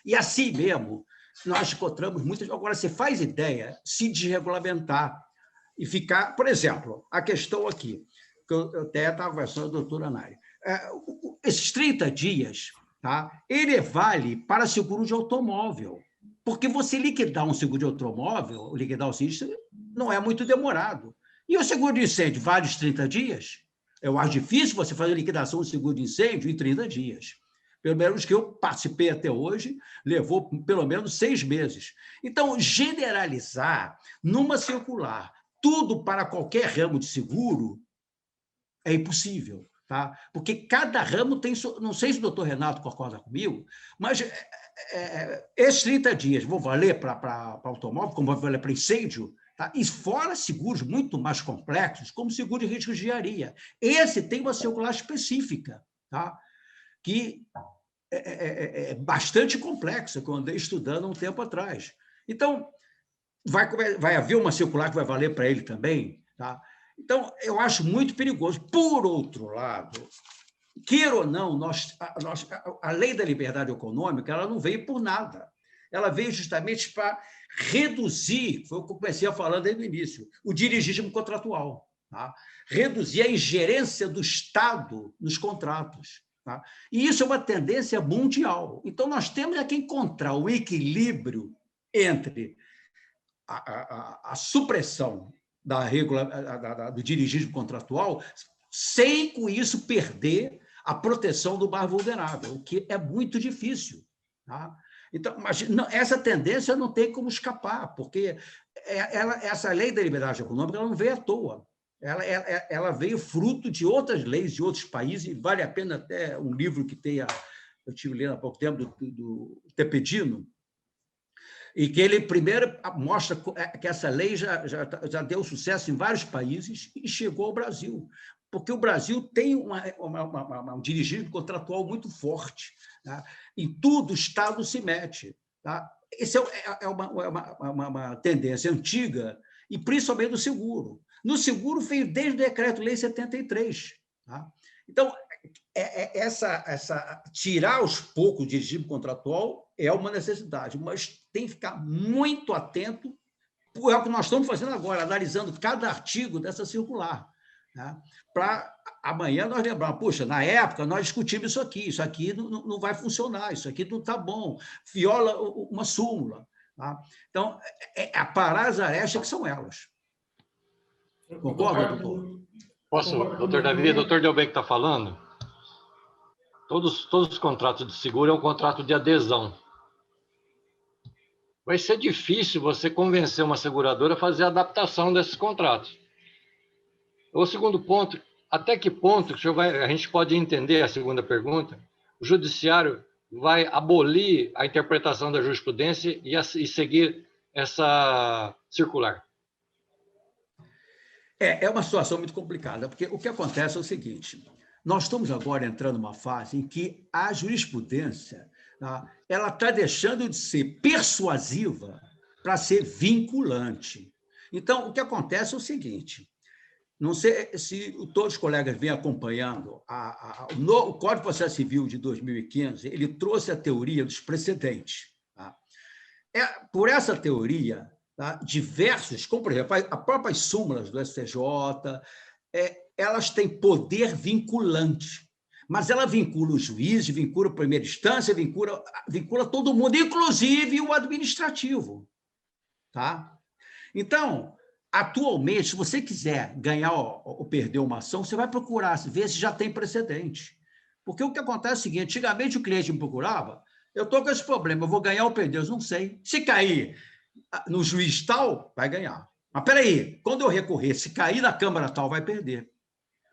[SPEAKER 3] e assim mesmo nós encontramos muitas... Agora, você faz ideia se desregulamentar e ficar... Por exemplo, a questão aqui, que eu até estava conversando com a doutora Nari, esses 30 dias, tá? Ele vale para seguro de automóvel, porque você liquidar um seguro de automóvel, liquidar o sinistro, não é muito demorado. E o seguro de incêndio vale os 30 dias? Eu acho difícil você fazer a liquidação do seguro de incêndio em 30 dias. Pelo menos que eu participei até hoje, levou pelo menos 6 meses. Então, generalizar numa circular tudo para qualquer ramo de seguro é impossível. tá? Porque cada ramo tem... Não sei se o doutor Renato concorda comigo, mas esses 30 dias vão valer para automóvel, como vai valer para incêndio, tá? E fora seguros muito mais complexos, como seguro de risco de engenharia. Esse tem uma circular específica, tá? Que é bastante complexa, que eu andei estudando há um tempo atrás. Então, vai haver uma circular que vai valer para ele também, tá? Então, eu acho muito perigoso. Por outro lado, queira ou não, a lei da liberdade econômica ela não veio por nada. Ela veio justamente para reduzir, foi o que eu comecei a falar desde o início, o dirigismo contratual, tá? Reduzir a ingerência do Estado nos contratos. Tá? E isso é uma tendência mundial. Então, nós temos que encontrar o equilíbrio entre a supressão do dirigismo contratual, sem, com isso, perder a proteção do mais vulnerável, o que é muito difícil. Tá? Então, mas essa tendência não tem como escapar, porque essa lei da liberdade econômica ela não veio à toa. Ela veio fruto de outras leis de outros países, e vale a pena até um livro que eu estive lendo há pouco tempo, do Tepedino, e que ele primeiro mostra que essa lei já deu sucesso em vários países e chegou ao Brasil, porque o Brasil tem um dirigismo contratual muito forte, tá? Em tudo o Estado se mete. Tá? Essa é uma tendência antiga, e principalmente no seguro. No seguro veio desde o Decreto-Lei 73. Tá? Então, tirar aos poucos o dirigismo contratual é uma necessidade, mas tem que ficar muito atento, é o que nós estamos fazendo agora, analisando cada artigo dessa circular, tá? Para amanhã nós lembrarmos, puxa, na época nós discutimos isso aqui não vai funcionar, isso aqui não está bom, viola uma súmula. Tá? Então, aparar as arestas que são elas. Concorda, doutor?
[SPEAKER 7] Posso, doutor Davi, doutor Delbecq está falando? Todos os contratos de seguro é um contrato de adesão. Vai ser difícil você convencer uma seguradora a fazer a adaptação desses contratos. O segundo ponto, até que ponto a gente pode entender a segunda pergunta? O judiciário vai abolir a interpretação da jurisprudência e seguir essa circular?
[SPEAKER 3] É uma situação muito complicada, porque o que acontece é o seguinte: nós estamos agora entrando numa fase em que a jurisprudência, tá, ela está deixando de ser persuasiva para ser vinculante. Então, o que acontece é o seguinte: não sei se todos os colegas vêm acompanhando, o Código de Processo Civil de 2015, ele trouxe a teoria dos precedentes. Tá? Por essa teoria, tá, diversos, como por exemplo, as próprias súmulas do STJ, elas têm poder vinculante, mas ela vincula o juiz, vincula a primeira instância, vincula todo mundo, inclusive o administrativo. Tá? Então, atualmente, se você quiser ganhar ou perder uma ação, você vai procurar ver se já tem precedente. Porque o que acontece é o seguinte: antigamente o cliente me procurava, eu estou com esse problema, eu vou ganhar ou perder? Eu não sei. Se cair no juiz tal, vai ganhar. Mas, peraí, quando eu recorrer, se cair na Câmara tal, vai perder.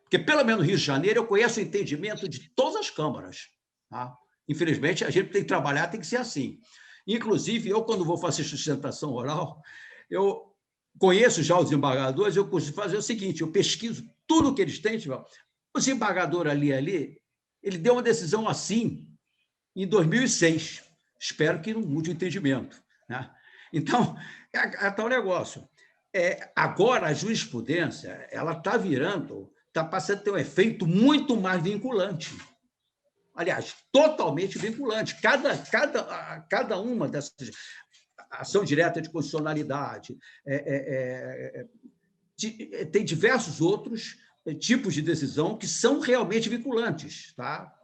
[SPEAKER 3] Porque, pelo menos no Rio de Janeiro, eu conheço o entendimento de todas as câmaras. Tá? Infelizmente, a gente tem que trabalhar, tem que ser assim. Inclusive, eu, quando vou fazer sustentação oral, eu conheço já os desembargadores, eu consigo fazer o seguinte: eu pesquiso tudo o que eles têm. Tipo, o desembargador ali, ele deu uma decisão assim em 2006. Espero que não mude o entendimento. Né? Então, é tal negócio. Agora, a jurisprudência ela está passando a ter um efeito muito mais vinculante. Aliás, totalmente vinculante. Cada uma dessas ação direta de constitucionalidade tem diversos outros tipos de decisão que são realmente vinculantes, tá?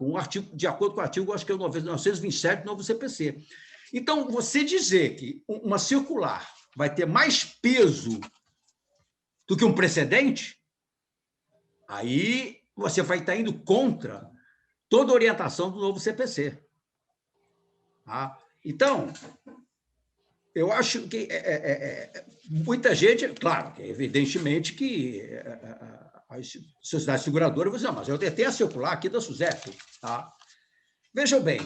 [SPEAKER 3] De acordo com o artigo, acho que é o 927 do novo CPC. Então, você dizer que uma circular vai ter mais peso do que um precedente, aí você vai estar indo contra toda a orientação do novo CPC. Tá? Então, eu acho que muita gente, claro, evidentemente que as sociedades seguradoras vão dizer, mas eu tenho a circular aqui da SUSEP. Tá? Vejam bem,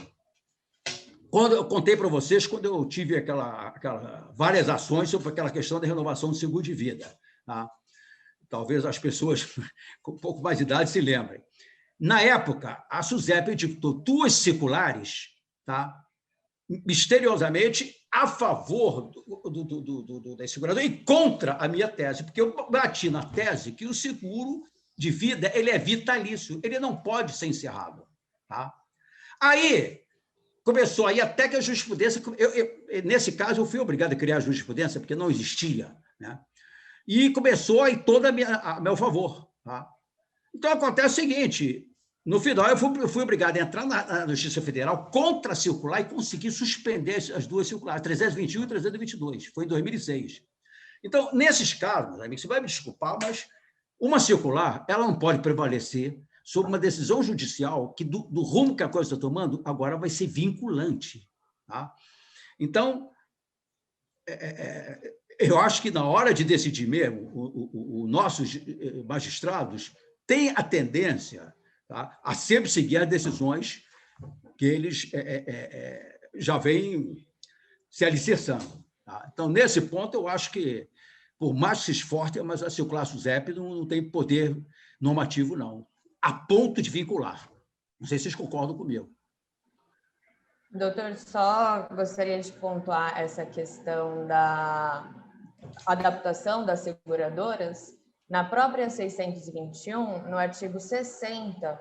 [SPEAKER 3] quando eu contei para vocês, quando eu tive várias ações sobre aquela questão da renovação do seguro de vida. Tá? Talvez as pessoas com um pouco mais de idade se lembrem. Na época, a SUSEP editou 2 circulares, tá? Misteriosamente, a favor da seguradora e contra a minha tese, porque eu bati na tese que o seguro de vida ele é vitalício, ele não pode ser encerrado. Tá? Aí, começou aí até que a jurisprudência... nesse caso, eu fui obrigado a criar a jurisprudência, porque não existia, né? E começou aí toda a meu favor. Tá? Então, acontece o seguinte, no final, eu fui obrigado a entrar na Justiça Federal contra a circular e conseguir suspender as 2 circulares, 321 e 322, foi em 2006. Então, nesses casos, amigo, você vai me desculpar, mas uma circular, ela não pode prevalecer sobre uma decisão judicial que, do rumo que a coisa está tomando, agora vai ser vinculante. Tá? Então, eu acho que na hora de decidir mesmo, os nossos magistrados têm a tendência, tá, a sempre seguir as decisões que eles já vêm se alicerçando. Tá? Então, nesse ponto, eu acho que, por mais que se esforce, mas a circular SUSEP não tem poder normativo, não, a ponto de vincular. Não sei se vocês concordam comigo.
[SPEAKER 1] Doutor, só gostaria de pontuar essa questão da adaptação das seguradoras. Na própria 621, no artigo 60,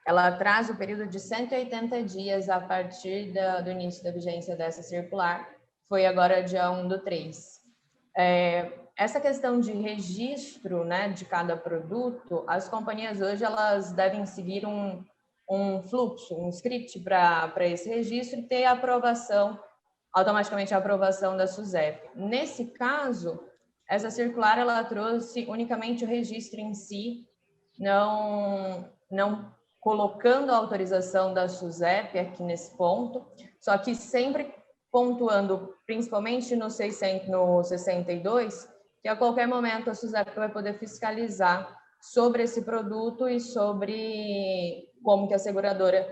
[SPEAKER 1] ela traz o período de 180 dias a partir do início da vigência dessa circular, foi agora dia 1/3. Essa questão de registro, né, de cada produto, as companhias hoje elas devem seguir um fluxo, um script para esse registro e ter automaticamente a aprovação da SUSEP. Nesse caso, essa circular ela trouxe unicamente o registro em si, não colocando a autorização da SUSEP aqui nesse ponto, só que sempre pontuando, principalmente no 62, que a qualquer momento a SUSEP vai poder fiscalizar sobre esse produto e sobre como que a seguradora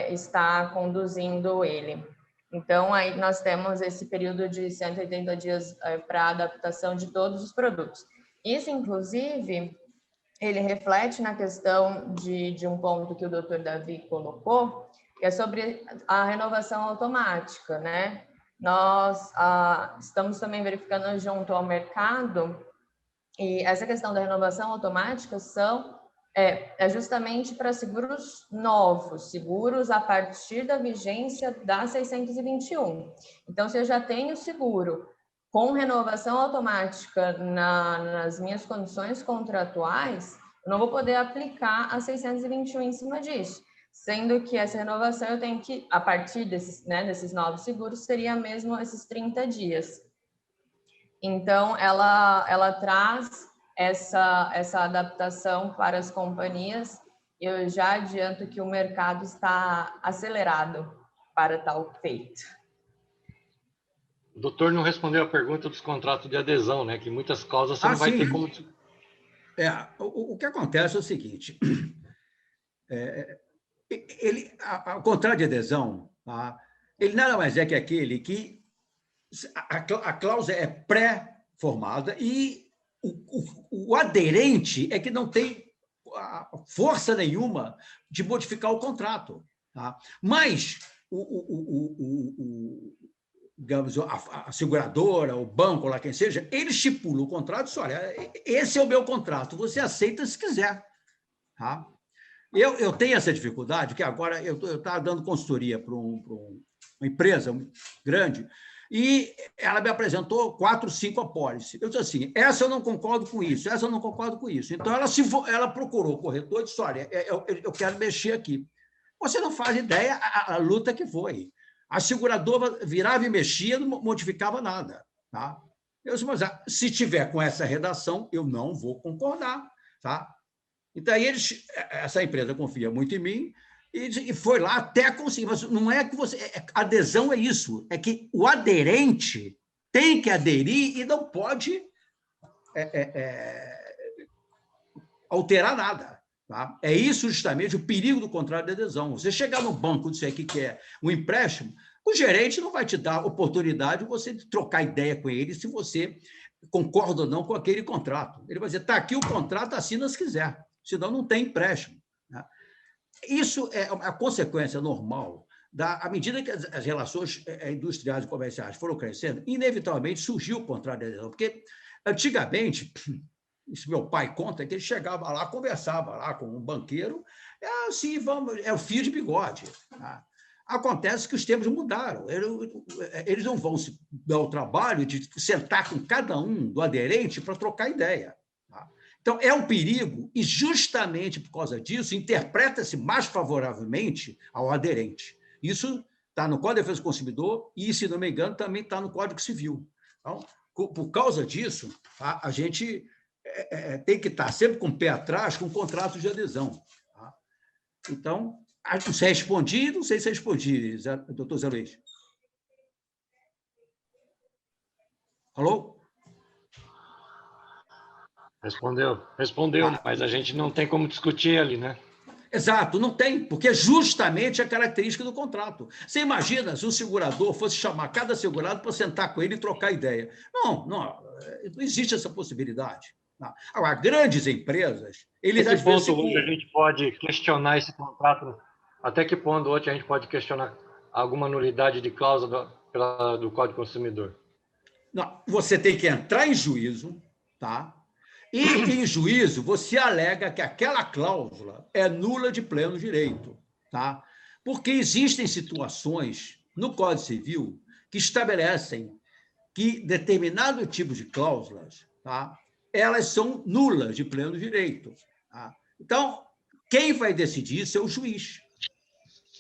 [SPEAKER 1] está conduzindo ele. Então, aí nós temos esse período de 180 dias para adaptação de todos os produtos. Isso, inclusive, ele reflete na questão de um ponto que o doutor Davi colocou, que é sobre a renovação automática, né? Nós estamos também verificando junto ao mercado, e essa questão da renovação automática é justamente para seguros novos, seguros a partir da vigência da 621. Então, se eu já tenho seguro com renovação automática nas minhas condições contratuais, eu não vou poder aplicar a 621 em cima disso, sendo que essa renovação eu tenho que, a partir desses novos seguros, seria mesmo esses 30 dias. Então, ela traz essa adaptação para as companhias. Eu já adianto que o mercado está acelerado para tal feito.
[SPEAKER 7] O doutor não respondeu a pergunta dos contratos de adesão, né? Que muitas causas você não vai ter como...
[SPEAKER 3] O que acontece é o seguinte, o contrato de adesão, tá, ele nada mais é que aquele que a cláusula é pré-formada e o aderente é que não tem força nenhuma de modificar o contrato. Tá? Mas digamos, a seguradora, o banco, lá quem seja, ele estipula o contrato e diz, olha, esse é o meu contrato, você aceita se quiser. Tá? Eu tenho essa dificuldade, que agora eu estava dando consultoria para uma empresa grande, e ela me apresentou 4, 5 apólices. Eu disse assim, essa eu não concordo com isso, essa eu não concordo com isso. Então, ela procurou o corretor e disse, olha, eu quero mexer aqui. Você não faz ideia a luta que foi. A seguradora virava e mexia, não modificava nada. Tá? Eu disse, mas se tiver com essa redação, eu não vou concordar. Tá? Então, aí essa empresa confia muito em mim, e foi lá até conseguir. Mas não é que adesão é isso, é que o aderente tem que aderir e não pode alterar nada. Tá? É isso justamente o perigo do contrato de adesão. Você chegar no banco, dizer que quer um empréstimo, o gerente não vai te dar oportunidade de você trocar ideia com ele se você concorda ou não com aquele contrato. Ele vai dizer, está aqui o contrato, assina se quiser, senão não tem empréstimo. Né? Isso é a consequência normal à medida que as relações industriais e comerciais foram crescendo, inevitavelmente surgiu o contrato de adesão, porque antigamente, isso meu pai conta, que ele chegava lá, conversava lá com um banqueiro, assim, é o fio de bigode. Tá? Acontece que os tempos mudaram, eles não vão se dar o trabalho de sentar com cada um do aderente para trocar ideia. Tá? Então, é um perigo, e justamente por causa disso, interpreta-se mais favoravelmente ao aderente. Isso está no Código de Defesa do Consumidor e, se não me engano, também está no Código Civil. Então, por causa disso, a gente tem que estar sempre com o pé atrás com contratos de adesão. Tá? Então, não sei se respondi, não sei se respondi, doutor Zé Luiz. Alô?
[SPEAKER 7] Respondeu, mas a gente não tem como discutir ali, né?
[SPEAKER 3] Exato, não tem, porque é justamente a característica do contrato. Você imagina se um segurador fosse chamar cada segurado para sentar com ele e trocar ideia. Não existe essa possibilidade. Não. Agora, grandes empresas, eles
[SPEAKER 7] Até
[SPEAKER 3] às
[SPEAKER 7] que
[SPEAKER 3] vezes...
[SPEAKER 7] ponto hoje a gente pode questionar esse contrato? Até que ponto hoje a gente pode questionar alguma nulidade de cláusula do Código do Consumidor?
[SPEAKER 3] Não, você tem que entrar em juízo, tá? E, em juízo, você alega que aquela cláusula é nula de pleno direito, tá? Porque existem situações no Código Civil que estabelecem que determinado tipo de cláusulas, tá? Elas são nulas de pleno direito. Tá? Então, quem vai decidir isso é o juiz.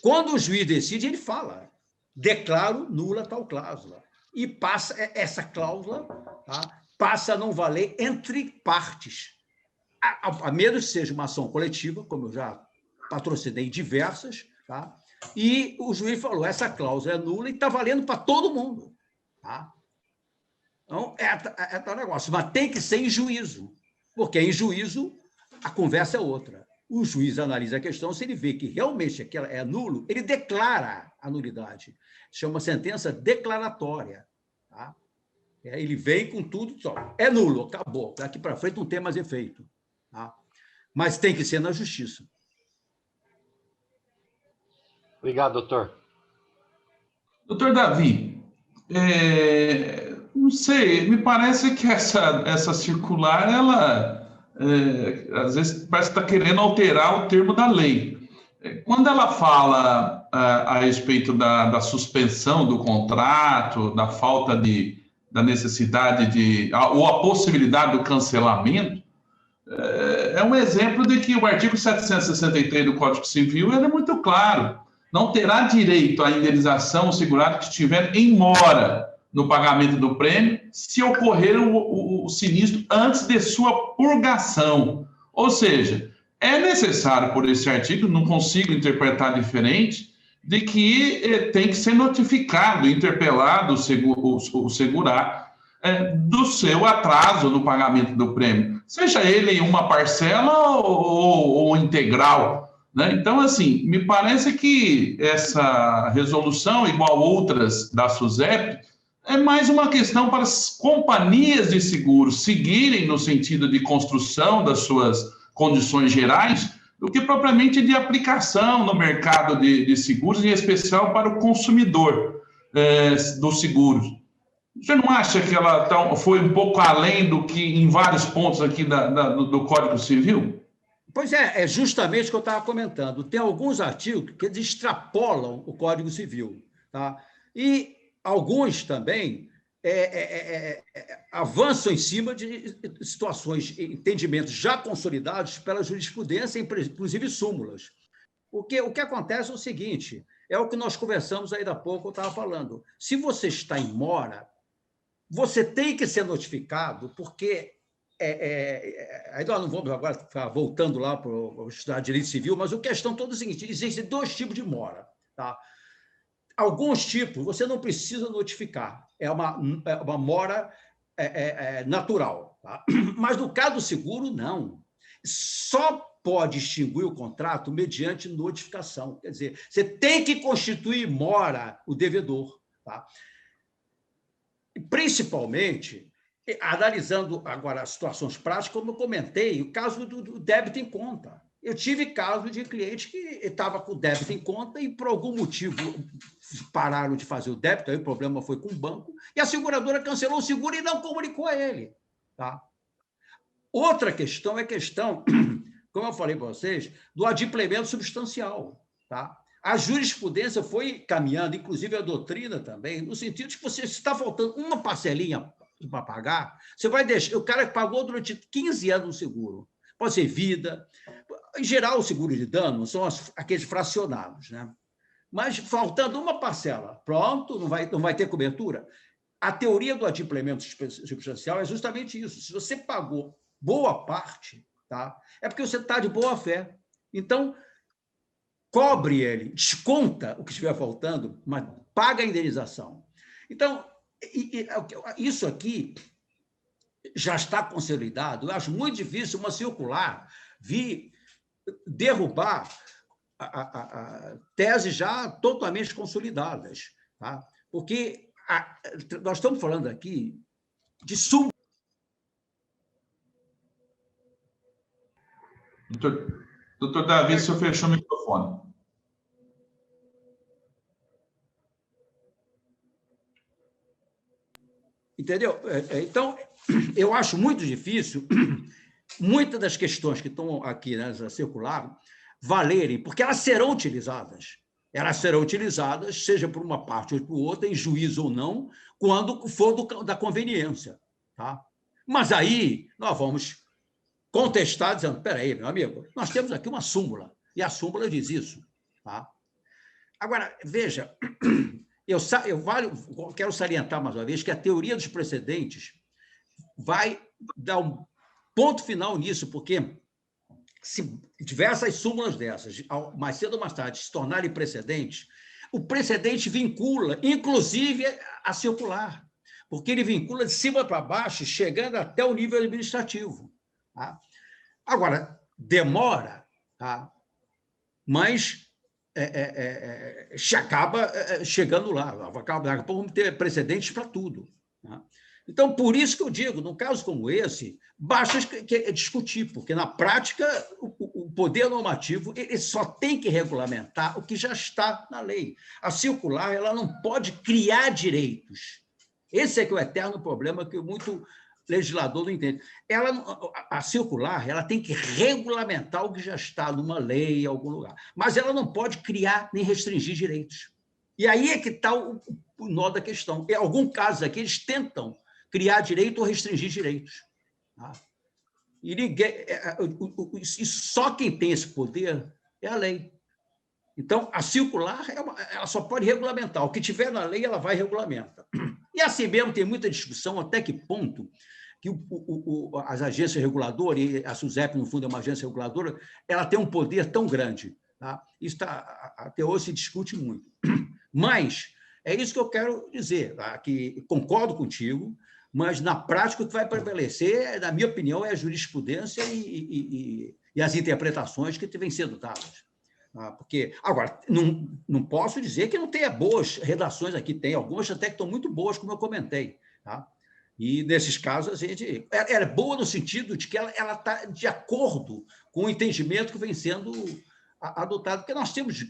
[SPEAKER 3] Quando o juiz decide, ele fala, declaro nula tal cláusula. E passa essa cláusula, tá? Passa a não valer entre partes, a menos que seja uma ação coletiva, como eu já patrocinei diversas, tá? E o juiz falou, essa cláusula é nula e está valendo para todo mundo. Tá? Então, é tal negócio, mas tem que ser em juízo, porque em juízo a conversa é outra. O juiz analisa a questão, se ele vê que realmente aquela é nulo, ele declara a nulidade. Chama sentença declaratória. Tá? Ele vem com tudo, só. É nulo, acabou. Daqui para frente não tem mais efeito. Tá? Mas tem que ser na justiça.
[SPEAKER 7] Obrigado, doutor.
[SPEAKER 2] Doutor Davi, não sei, me parece que essa circular, ela, às vezes, parece que está querendo alterar o termo da lei. Quando ela fala a respeito da suspensão do contrato, da falta da necessidade ou a possibilidade do cancelamento, é um exemplo de que o artigo 763 do Código Civil é muito claro. Não terá direito à indenização o segurado que estiver em mora no pagamento do prêmio se ocorrer o sinistro antes de sua purgação. Ou seja, é necessário, por esse artigo, não consigo interpretar diferente, de que tem que ser notificado, interpelado o segurado do seu atraso no pagamento do prêmio, seja ele em uma parcela ou integral. Né? Então, assim, me parece que essa resolução, igual outras da SUSEP, é mais uma questão para as companhias de seguros seguirem no sentido de construção das suas condições gerais, do que propriamente de aplicação no mercado de seguros, em especial para o consumidor dos seguros. Você não acha que ela foi um pouco além do que em vários pontos aqui do Código Civil?
[SPEAKER 3] Pois é justamente o que eu estava comentando. Tem alguns artigos que eles extrapolam o Código Civil. Tá? E alguns também avançam em cima de situações, entendimentos já consolidados pela jurisprudência, inclusive súmulas. O que acontece é o seguinte, é o que nós conversamos aí da pouco, eu estava falando. Se você está em mora, você tem que ser notificado, porque... aí nós não vamos agora ficar voltando lá para estudar direito civil, mas a questão toda é o seguinte, existem dois tipos de mora. Tá? Alguns tipos você não precisa notificar, é uma mora natural. Tá? Mas no caso do seguro, não. só pode extinguir o contrato mediante notificação. Quer dizer, você tem que constituir mora o devedor. Tá? Principalmente, analisando agora as situações práticas, como eu comentei, o caso do débito em conta. Eu tive caso de cliente que estava com o débito em conta e, por algum motivo, pararam de fazer o débito, aí o problema foi com o banco, e a seguradora cancelou o seguro e não comunicou a ele. Tá? Outra questão é a questão, como eu falei para vocês, do adimplemento substancial. Tá? A jurisprudência foi caminhando, inclusive a doutrina também, no sentido de que você está faltando uma parcelinha para pagar, você vai deixar. O cara pagou durante 15 anos o seguro, pode ser vida. Em geral, o seguro de dano são aqueles fracionados, né? Mas faltando uma parcela, pronto, não vai ter cobertura. A teoria do adimplemento substancial é justamente isso. Se você pagou boa parte, tá? É porque você está de boa fé. Então, cobre ele, desconta o que estiver faltando, mas paga a indenização. Então, isso aqui já está consolidado. Eu acho muito difícil uma circular vir derrubar a teses já totalmente consolidadas. Tá? Porque nós estamos falando aqui de súmula.
[SPEAKER 2] Doutor Davi, o senhor fechou o microfone.
[SPEAKER 3] Entendeu? Então, eu acho muito difícil muitas das questões que estão aqui nessa circular valerem, porque elas serão utilizadas. Elas serão utilizadas, seja por uma parte ou por outra, em juízo ou não, quando for da conveniência. Tá? Mas aí nós vamos contestar, dizendo, espera aí, meu amigo, nós temos aqui uma súmula, e a súmula diz isso. Tá? Agora, veja, eu quero salientar mais uma vez que a teoria dos precedentes vai dar um ponto final nisso, porque se diversas súmulas dessas, mais cedo ou mais tarde, se tornarem precedentes, o precedente vincula, inclusive, a circular, porque ele vincula de cima para baixo, chegando até o nível administrativo. Tá? Agora, demora, tá? Mas acaba chegando lá. Vamos ter precedentes para tudo. Tá? Então, por isso que eu digo, num caso como esse, basta discutir, porque, na prática, o poder normativo ele só tem que regulamentar o que já está na lei. A circular ela não pode criar direitos. Esse é que é o eterno problema que muito legislador não entende. A circular ela tem que regulamentar o que já está numa lei, em algum lugar. Mas ela não pode criar nem restringir direitos. E aí é que está o nó da questão. Em alguns casos aqui, eles tentam criar direito ou restringir direitos. Tá? E só quem tem esse poder é a lei. Então, a circular ela só pode regulamentar. O que tiver na lei, ela vai regulamentar. E assim mesmo tem muita discussão até que ponto que as agências reguladoras, e a SUSEP, no fundo, é uma agência reguladora, ela tem um poder tão grande. Tá? Isso até hoje se discute muito. Mas é isso que eu quero dizer, tá? Que concordo contigo, mas, na prática, o que vai prevalecer, na minha opinião, é a jurisprudência e as interpretações que vêm sendo dadas. Tá? Porque, agora, não posso dizer que não tenha boas redações aqui, tem algumas até que estão muito boas, como eu comentei. Tá? E, nesses casos, a gente... Ela é boa no sentido de que ela está de acordo com o entendimento que vem sendo adotado, porque nós temos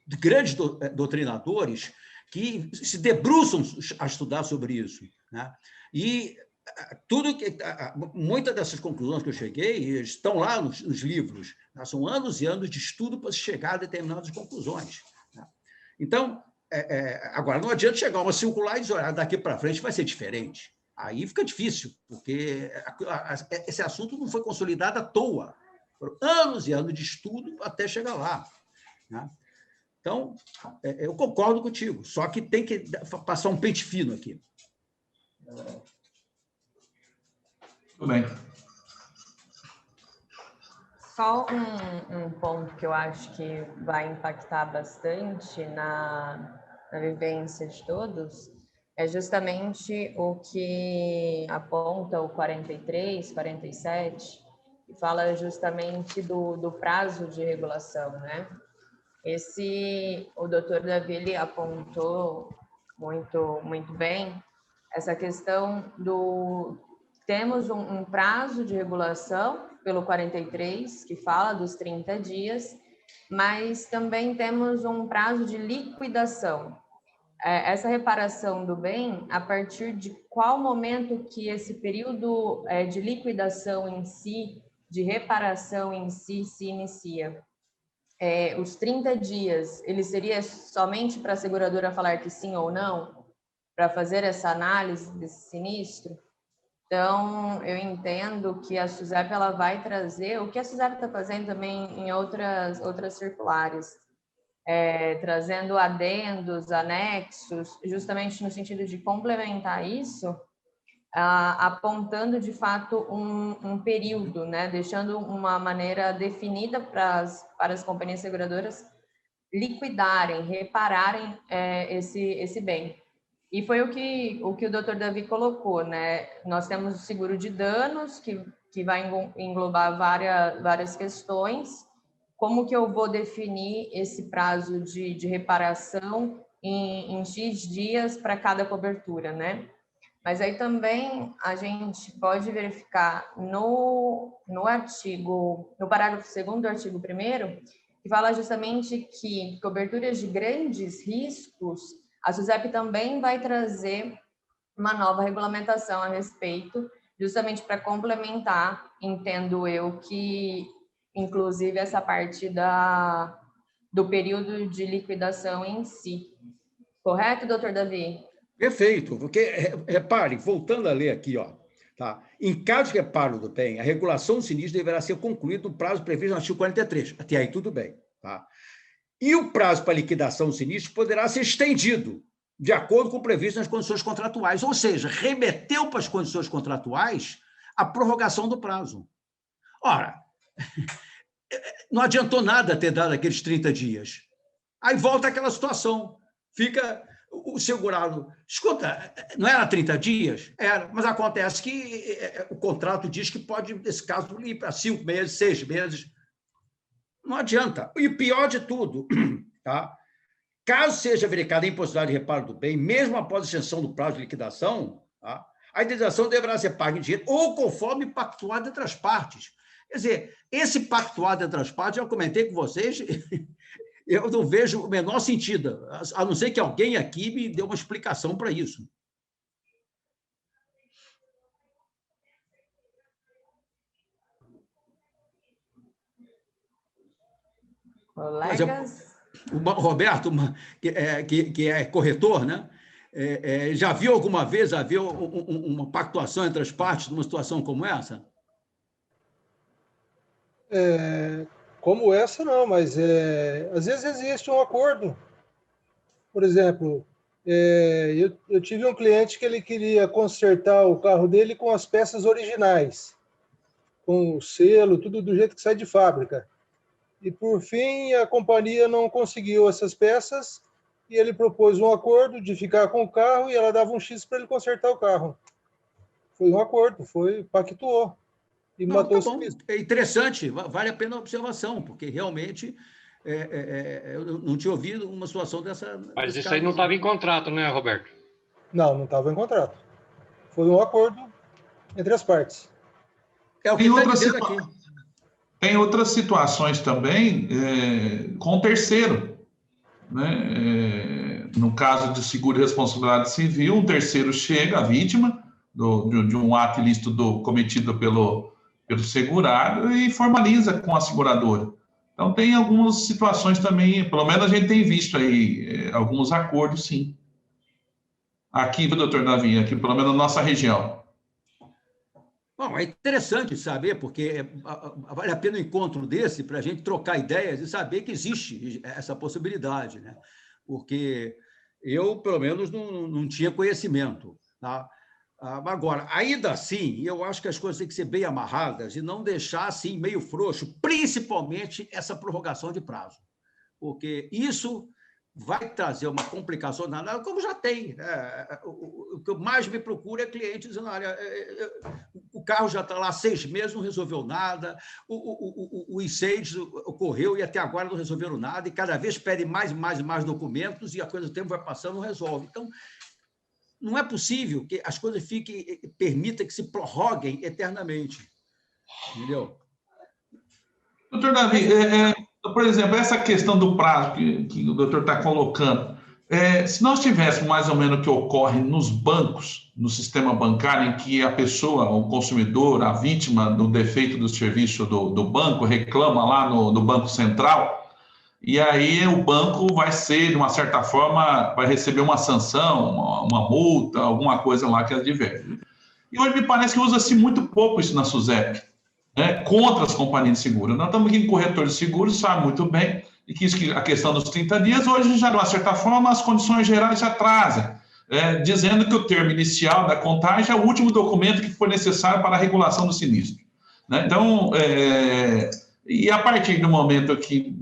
[SPEAKER 3] grandes doutrinadores que se debruçam a estudar sobre isso. Né? E muitas dessas conclusões que eu cheguei estão lá nos livros. Né? São anos e anos de estudo para se chegar a determinadas conclusões. Né? Então, agora, não adianta chegar a uma circular e dizer, olha, daqui para frente vai ser diferente. Aí fica difícil, porque esse assunto não foi consolidado à toa. Foram anos e anos de estudo até chegar lá. Né? Então, eu concordo contigo, só que tem que passar um pente fino aqui.
[SPEAKER 2] Tudo bem.
[SPEAKER 1] Só um ponto que eu acho que vai impactar bastante na vivência de todos é justamente o que aponta o 43, 47, que fala justamente do prazo de regulação, né? O doutor Davi ele apontou muito bem essa questão temos um prazo de regulação pelo 43, que fala dos 30 dias, mas também temos um prazo de liquidação. Essa reparação do bem, a partir de qual momento que esse período de liquidação em si, de reparação em si, se inicia? Os 30 dias, ele seria somente para a seguradora falar que sim ou não, para fazer essa análise desse sinistro? Então, eu entendo que a SUSEP ela vai trazer, o que a SUSEP está fazendo também em outras circulares, trazendo adendos, anexos, justamente no sentido de complementar isso, apontando de fato um período, né? Deixando uma maneira definida para as companhias seguradoras liquidarem, repararem esse bem. E foi o que o doutor Davi colocou, né? Nós temos o seguro de danos, que vai englobar várias questões. Como que eu vou definir esse prazo de reparação em X dias para cada cobertura, né? Mas aí também a gente pode verificar no parágrafo 2º do artigo 1º, que fala justamente que coberturas de grandes riscos, a SUSEP também vai trazer uma nova regulamentação a respeito, justamente para complementar, entendo eu, que inclusive essa parte do período de liquidação em si. Correto, doutor Davi?
[SPEAKER 3] Perfeito, porque, repare, voltando a ler aqui, ó, tá? Em caso de reparo do bem, a regulação do sinistro deverá ser concluída no prazo previsto no artigo 43. Até aí tudo bem, tá? E o prazo para liquidação do sinistro poderá ser estendido, de acordo com o previsto nas condições contratuais, ou seja, remeteu para as condições contratuais a prorrogação do prazo. Ora, não adiantou nada ter dado aqueles 30 dias. Aí volta aquela situação, fica o segurado, escuta, não era 30 dias? Era, mas acontece que o contrato diz que pode, nesse caso, ir para 5 meses, 6 meses. Não adianta. E pior de tudo, tá? Caso seja verificada a impossibilidade de reparo do bem, mesmo após a extensão do prazo de liquidação, tá? A indenização deverá ser paga em dinheiro ou conforme pactuado entre as partes. Quer dizer, esse pactuado entre as partes, eu comentei com vocês, eu não vejo o menor sentido, a não ser que alguém aqui me dê uma explicação para isso.
[SPEAKER 1] Colegas?
[SPEAKER 3] O Roberto, que é corretor, né? Já viu alguma vez haver uma pactuação entre as partes numa situação como essa?
[SPEAKER 8] Como essa, não, mas às vezes existe um acordo. Por exemplo, eu tive um cliente que ele queria consertar o carro dele com as peças originais, com o selo, tudo do jeito que sai de fábrica. E, por fim, a companhia não conseguiu essas peças e ele propôs um acordo de ficar com o carro e ela dava um X para ele consertar o carro. Foi um acordo, pactuou. E matou o serviço.
[SPEAKER 3] É interessante, vale a pena a observação, porque realmente eu não tinha ouvido uma situação dessa.
[SPEAKER 7] Mas isso aí não estava em contrato, né, Roberto?
[SPEAKER 8] Não estava em contrato. Foi um acordo entre as partes.
[SPEAKER 3] É o que está dizendo aqui.
[SPEAKER 2] Tem outras situações também com terceiro, né? No caso de seguro e responsabilidade civil, um terceiro chega, a vítima de um ato ilícito cometido pelo segurado e formaliza com a seguradora. Então, tem algumas situações também, pelo menos a gente tem visto aí alguns acordos, sim. Aqui, doutor Davi, aqui pelo menos na nossa região.
[SPEAKER 3] Bom, é interessante saber, porque vale a pena um encontro desse para a gente trocar ideias e saber que existe essa possibilidade, né? Porque eu, pelo menos, não tinha conhecimento, tá? Agora, ainda assim, eu acho que as coisas têm que ser bem amarradas e não deixar assim meio frouxo, principalmente essa prorrogação de prazo, porque isso vai trazer uma complicação danada, como já tem. O que mais me procura é cliente dizendo, olha, o carro já está lá há 6 meses, não resolveu nada, o incêndio ocorreu e até agora não resolveram nada, e cada vez pedem mais e mais e mais documentos, e a coisa do tempo vai passando, não resolve. Então, não é possível que as coisas permita que se prorroguem eternamente. Entendeu?
[SPEAKER 2] Doutor Davi, por exemplo, essa questão do prazo que o doutor está colocando, se nós tivéssemos mais ou menos o que ocorre nos bancos, no sistema bancário, em que a pessoa, o consumidor, a vítima do defeito do serviço do banco, reclama lá no Banco Central, e aí o banco vai ser, de uma certa forma, vai receber uma sanção, uma multa, alguma coisa lá que adverte. E hoje me parece que usa-se muito pouco isso na SUSEP, né, contra as companhias de seguro. Nós estamos aqui em corretor de seguros, sabe muito bem, e que a questão dos 30 dias, hoje já, de uma certa forma, as condições gerais já trazem, dizendo que o termo inicial da contagem é o último documento que foi necessário para a regulação do sinistro. Né? Então, e a partir do momento que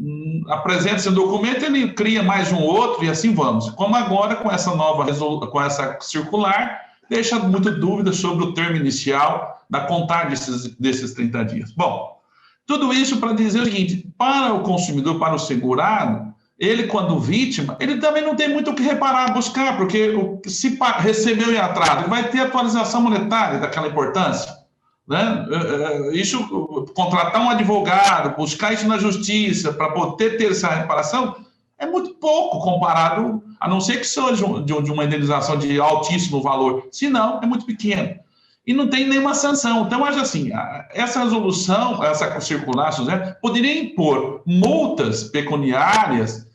[SPEAKER 2] apresenta esse documento, ele cria mais um outro e assim vamos. Como agora, com essa circular, deixa muita dúvida sobre o termo inicial da contagem desses 30 dias. Bom, tudo isso para dizer o seguinte, para o consumidor, para o segurado, ele, quando vítima, ele também não tem muito o que reparar, buscar, porque se recebeu em atraso, vai ter atualização monetária daquela importância. Né? Isso, contratar um advogado, buscar isso na justiça para poder ter essa reparação, é muito pouco comparado, a não ser que seja de uma indenização de altíssimo valor, senão é muito pequeno. E não tem nenhuma sanção. Então, acho assim, essa resolução, essa circular, né, poderia impor multas pecuniárias,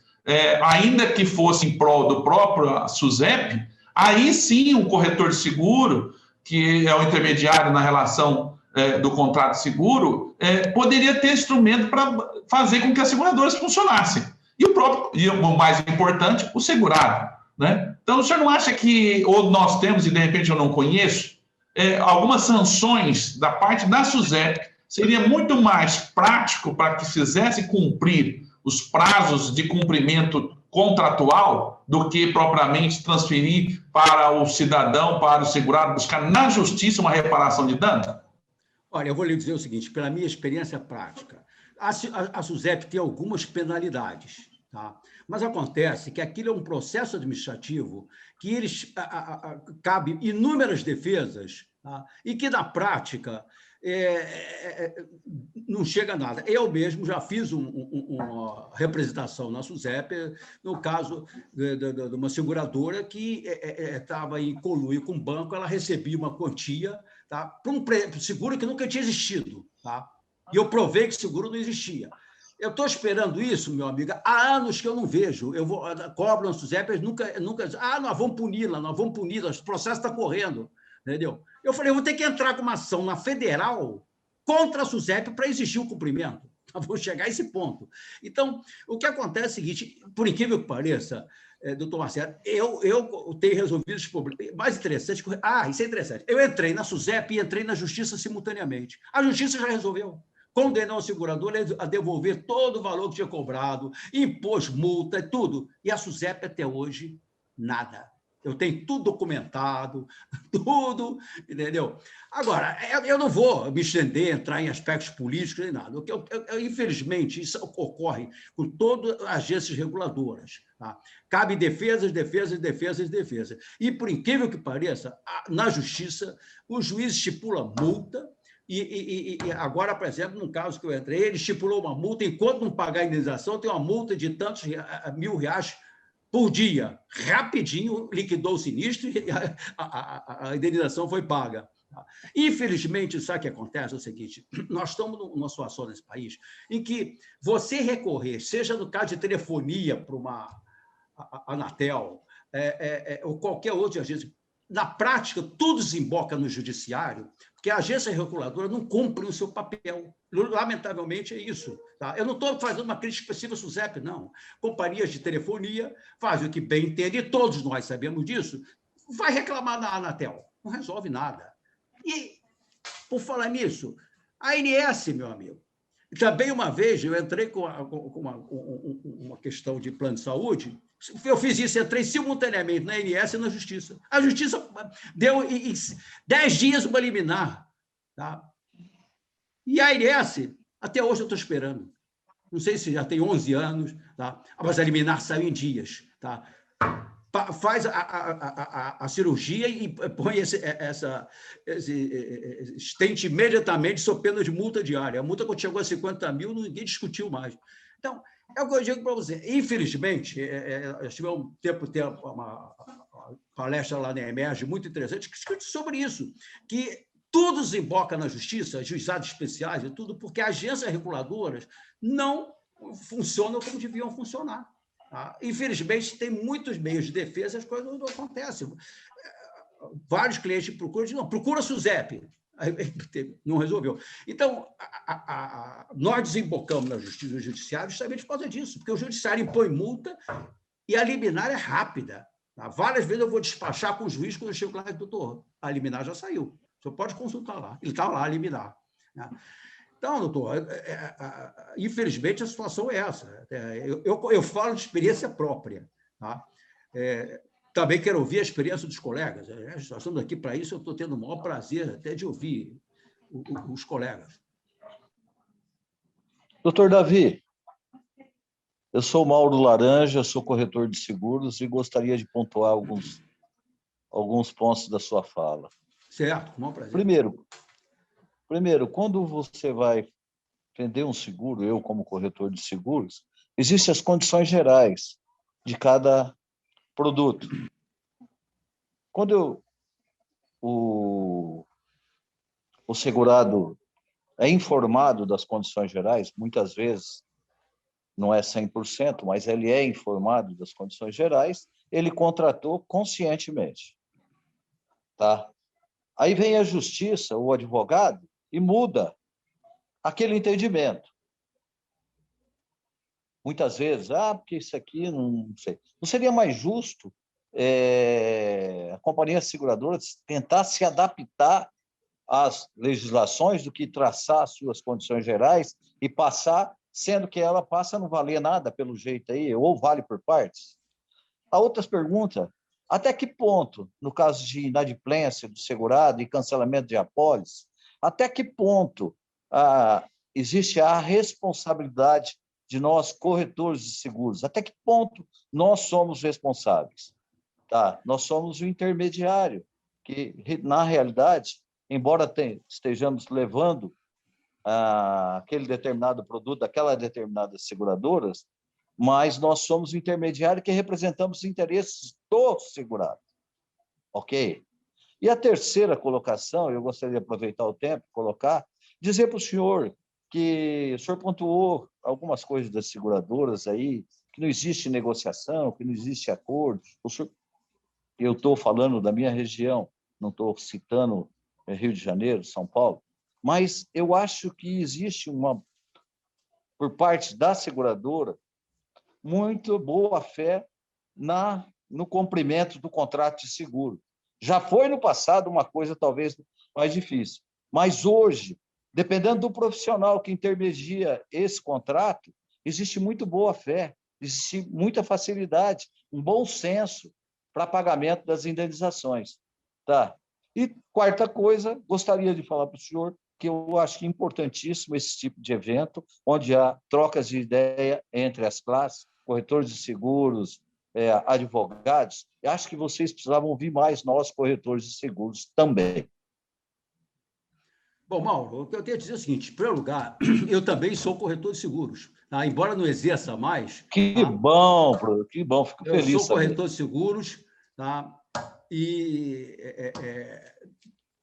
[SPEAKER 2] ainda que fosse em prol do próprio SUSEP, aí sim o corretor de seguro, que é o intermediário na relação do contrato de seguro, poderia ter instrumento para fazer com que as seguradoras funcionassem. E o mais importante, o segurado. Né? Então, o senhor não acha que, ou nós temos, e de repente eu não conheço, algumas sanções da parte da SUSEP seria muito mais prático para que fizesse cumprir os prazos de cumprimento contratual do que propriamente transferir para o cidadão, para o segurado, buscar na justiça uma reparação de dano?
[SPEAKER 3] Olha, eu vou lhe dizer o seguinte, pela minha experiência prática, a SUSEP tem algumas penalidades, tá? Mas acontece que aquilo é um processo administrativo que cabe inúmeras defesas, tá? E que, na prática, não chega a nada. Eu mesmo já fiz uma representação na SUSEP, no caso de uma seguradora que estava em conluio com o banco, ela recebia uma quantia, tá, para um seguro que nunca tinha existido. Tá? E eu provei que o seguro não existia. Eu estou esperando isso, meu amigo, há anos que eu não vejo. Eu cobro na SUSEP, nunca nós vamos puni-la, o processo está correndo. Entendeu? Eu falei, eu vou ter que entrar com uma ação na federal contra a SUSEP para exigir o cumprimento. Vou chegar a esse ponto. Então, o que acontece é o seguinte, por incrível que pareça, doutor Marcelo, eu tenho resolvido esse problema. Mais interessante, isso é interessante. Eu entrei na SUSEP e entrei na Justiça simultaneamente. A Justiça já resolveu. Condenou o segurador a devolver todo o valor que tinha cobrado, impôs multa, tudo. E a SUSEP, até hoje, nada. Eu tenho tudo documentado, tudo, entendeu? Agora, eu não vou me estender, entrar em aspectos políticos nem nada. Infelizmente, isso ocorre com todas as agências reguladoras. Tá? Cabe defesas. E, por incrível que pareça, na Justiça, o juiz estipula multa, e agora, por exemplo, no caso que eu entrei, ele estipulou uma multa, enquanto não pagar a indenização, tem uma multa de tantos R$1.000 por dia. Rapidinho liquidou o sinistro e a indenização foi paga. Infelizmente, sabe o que acontece? É o seguinte, nós estamos numa situação nesse país em que você recorrer, seja no caso de telefonia para uma Anatel, ou qualquer outra agência, na prática, tudo desemboca no judiciário, porque a agência reguladora não cumpre o seu papel. Lamentavelmente, é isso. Tá? Eu não estou fazendo uma crítica específica à SUSEP, não. Companhias de telefonia fazem o que bem entendem, e todos nós sabemos disso, vai reclamar na Anatel. Não resolve nada. E, por falar nisso, a ANS, meu amigo, Também uma vez eu entrei com uma questão de plano de saúde, eu fiz isso, entrei simultaneamente na ANS e na Justiça. A Justiça deu em 10 dias uma liminar. Tá? E a ANS, até hoje eu estou esperando. Não sei se já tem 11 anos, tá? Mas a liminar saiu em dias. Tá? Faz a cirurgia e põe esse estente imediatamente sob pena de multa diária. A multa, quando chegou a 50 mil, ninguém discutiu mais. Então, é o que eu digo para você. Infelizmente, eu tive um tempo uma palestra lá na Emerge muito interessante que discute sobre isso, que tudo desemboca na justiça, juizados especiais e tudo, porque agências reguladoras não funcionam como deviam funcionar. Tá? Infelizmente, tem muitos meios de defesa, as coisas não acontecem. Vários clientes procuram, não, procura a SUSEP, não resolveu. Então, nós desembocamos na justiça, no judiciário, justamente por causa disso, porque o judiciário impõe multa e a liminar é rápida. Tá? Várias vezes eu vou despachar com o juiz quando eu chego lá e doutor, a liminar já saiu. O senhor pode consultar lá, ele está lá, a liminar. Né? Então, doutor, infelizmente a situação é essa. Eu falo de experiência própria. Tá? Também quero ouvir a experiência dos colegas. Nós estamos aqui para isso, eu estou tendo o maior prazer até de ouvir os colegas.
[SPEAKER 9] Doutor Davi, eu sou Mauro Laranja, sou corretor de seguros e gostaria de pontuar alguns pontos da sua fala.
[SPEAKER 3] Certo, com o maior prazer.
[SPEAKER 9] Primeiro, quando você vai vender um seguro, eu como corretor de seguros, existem as condições gerais de cada produto. Quando o segurado é informado das condições gerais, muitas vezes não é 100%, mas ele é informado das condições gerais, ele contratou conscientemente. Tá? Aí vem a justiça, o advogado, e muda aquele entendimento. Muitas vezes, porque isso aqui, não sei. Não seria mais justo a companhia seguradora tentar se adaptar às legislações do que traçar as suas condições gerais e passar, sendo que ela passa a não valer nada pelo jeito aí, ou vale por partes? A outra pergunta, até que ponto, no caso de inadimplência do segurado e cancelamento de apólice, até que ponto existe a responsabilidade de nós, corretores de seguros? Até que ponto nós somos responsáveis? Tá? Nós somos o intermediário, que, na realidade, embora estejamos levando aquele determinado produto daquelas determinadas seguradoras, mas nós somos o intermediário que representamos os interesses do segurado. Ok? E a terceira colocação, eu gostaria de aproveitar o tempo, dizer para o senhor que o senhor pontuou algumas coisas das seguradoras aí, que não existe negociação, que não existe acordo. Eu estou falando da minha região, não estou citando Rio de Janeiro, São Paulo, mas eu acho que existe por parte da seguradora, muito boa fé no cumprimento do contrato de seguro. Já foi no passado uma coisa talvez mais difícil, mas hoje, dependendo do profissional que intermedia esse contrato, existe muito boa fé, existe muita facilidade, um bom senso para pagamento das indenizações. Tá? E quarta coisa, gostaria de falar para o senhor que eu acho importantíssimo esse tipo de evento, onde há trocas de ideia entre as classes, corretores de seguros, advogados. Eu acho que vocês precisavam ouvir mais nós, corretores de seguros, também.
[SPEAKER 3] Bom, Mauro, o que eu tenho a dizer é o seguinte: em primeiro lugar, eu também sou corretor de seguros, tá? Embora não exerça mais.
[SPEAKER 9] Que
[SPEAKER 3] tá?
[SPEAKER 9] Bom, fico feliz.
[SPEAKER 3] Eu sou corretor de seguros, tá? E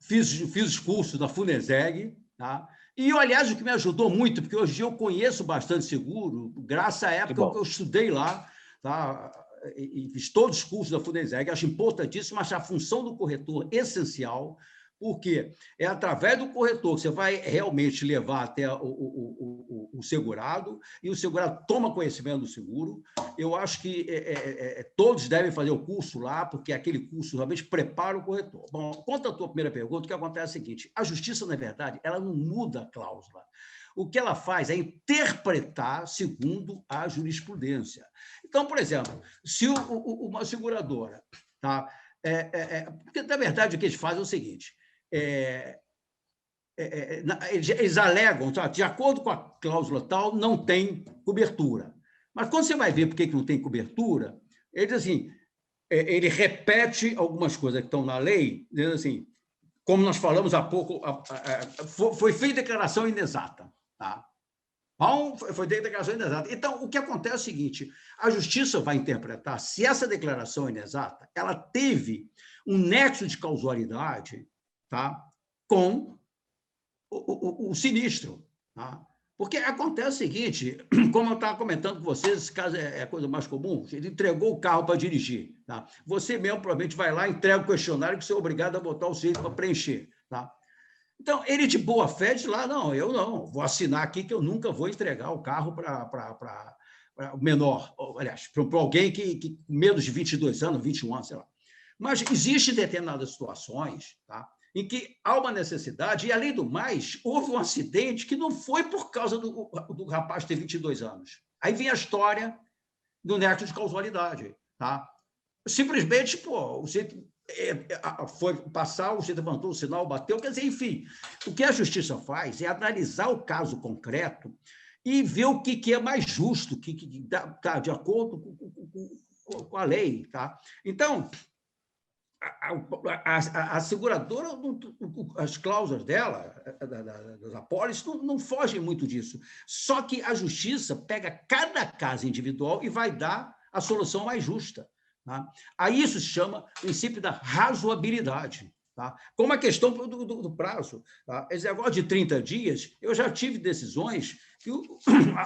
[SPEAKER 3] fiz os cursos da Funeseg, tá? E, aliás, o que me ajudou muito, porque hoje eu conheço bastante seguro, graças à época que eu estudei lá, tá? E fiz todos os cursos da Funeseg, acho importantíssimo, acho a função do corretor essencial, porque é através do corretor que você vai realmente levar até o o segurado, e o segurado toma conhecimento do seguro. Eu acho que todos devem fazer o curso lá, porque aquele curso realmente prepara o corretor. Bom, quanto à tua primeira pergunta, o que acontece é o seguinte: a justiça, na verdade, ela não muda a cláusula. O que ela faz é interpretar segundo a jurisprudência. Então, por exemplo, se uma seguradora... Tá? Porque, na verdade, o que eles fazem é o seguinte... eles alegam, tá? De acordo com a cláusula tal, não tem cobertura. Mas quando você vai ver por que não tem cobertura, ele diz assim, ele repete algumas coisas que estão na lei, dizendo assim, como nós falamos há pouco, foi feita declaração inexata. Tá? Bom, foi feita declaração inexata. Então, o que acontece é o seguinte, a justiça vai interpretar se essa declaração inexata ela teve um nexo de causalidade, tá? Com o sinistro. Tá? Porque acontece o seguinte, como eu estava comentando com vocês, esse caso é a coisa mais comum, ele entregou o carro para dirigir. Tá? Você mesmo provavelmente vai lá, entrega o questionário que você é obrigado a botar o sítio para preencher. Tá? Então, ele de boa fé diz lá, não, eu não, vou assinar aqui que eu nunca vou entregar o carro para o menor, aliás, para alguém que menos de 22 anos, 21 anos, sei lá. Mas existem determinadas situações, tá? Em que há uma necessidade, e, além do mais, houve um acidente que não foi por causa do rapaz ter 22 anos. Aí vem a história do nexo de causalidade. Tá? Simplesmente, você foi passar, você levantou o sinal, bateu, quer dizer, enfim. O que a justiça faz é analisar o caso concreto e ver o que é mais justo, que está de acordo com a lei. Tá? Então... A seguradora, as cláusulas dela, das apólices, não fogem muito disso. Só que a justiça pega cada caso individual e vai dar a solução mais justa. Tá? Aí isso se chama princípio da razoabilidade. Tá? Como a questão do prazo. Tá? Esse negócio de 30 dias, eu já tive decisões que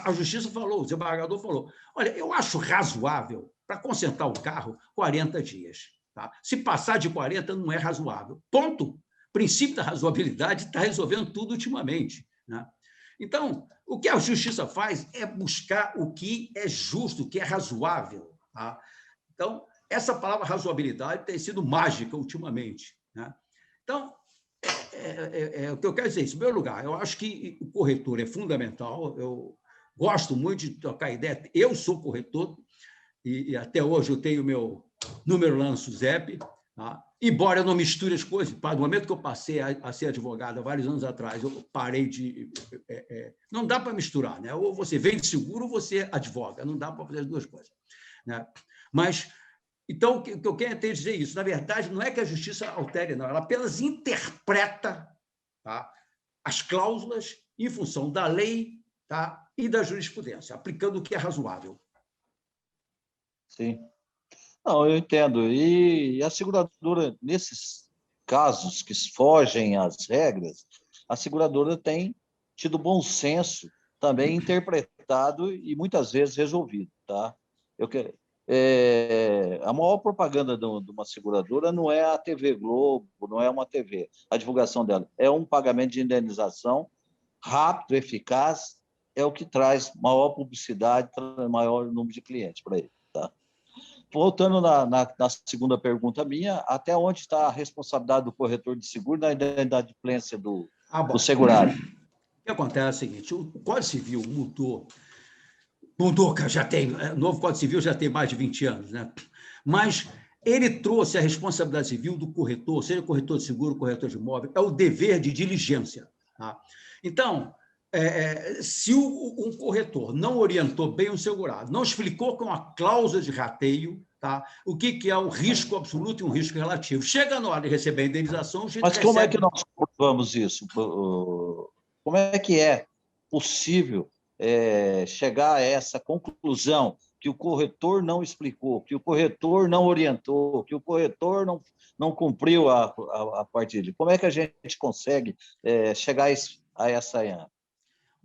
[SPEAKER 3] a justiça falou, o desembargador falou, olha, eu acho razoável para consertar o carro 40 dias. Tá? Se passar de 40, não é razoável. Ponto. O princípio da razoabilidade está resolvendo tudo ultimamente. Né? Então, o que a justiça faz é buscar o que é justo, o que é razoável. Tá? Então, essa palavra razoabilidade tem sido mágica ultimamente. Né? Então, o que eu quero dizer é isso. Em primeiro lugar, eu acho que o corretor é fundamental. Eu gosto muito de trocar ideia. Eu sou corretor e até hoje eu tenho meu número lá no SUSEP, tá? Embora eu não misture as coisas, no momento que eu passei a ser advogado, há vários anos atrás, eu parei de... não dá para misturar, né? Ou você vende seguro ou você advoga, não dá para fazer as duas coisas. Né? Mas, então, o que eu quero dizer isso, na verdade, não é que a justiça altere, não, ela apenas interpreta, tá, as cláusulas em função da lei, tá, e da jurisprudência, aplicando o que é razoável.
[SPEAKER 9] Sim. Não, eu entendo. E a seguradora, nesses casos que fogem às regras, a seguradora tem tido bom senso também interpretado e muitas vezes resolvido. Tá? A maior propaganda de uma seguradora não é a TV Globo, não é uma TV, a divulgação dela. É um pagamento de indenização rápido, eficaz, é o que traz maior publicidade, maior número de clientes para ele. Tá? Voltando na segunda pergunta minha, até onde está a responsabilidade do corretor de seguro na inadimplência do segurado?
[SPEAKER 3] O que acontece é o seguinte, o Código Civil mudou, já tem, o novo Código Civil já tem mais de 20 anos, né? Mas ele trouxe a responsabilidade civil do corretor, seja corretor de seguro, corretor de imóvel, é o dever de diligência. Tá? Então, se um corretor não orientou bem o segurado, não explicou com a cláusula de rateio, tá, o que é um risco absoluto e um risco relativo. Chega na hora de receber a indenização...
[SPEAKER 9] Mas como é que nós comprovamos isso? Como é que é possível chegar a essa conclusão que o corretor não explicou, que o corretor não orientou, que o corretor não cumpriu a parte dele? Como é que a gente consegue chegar a essa...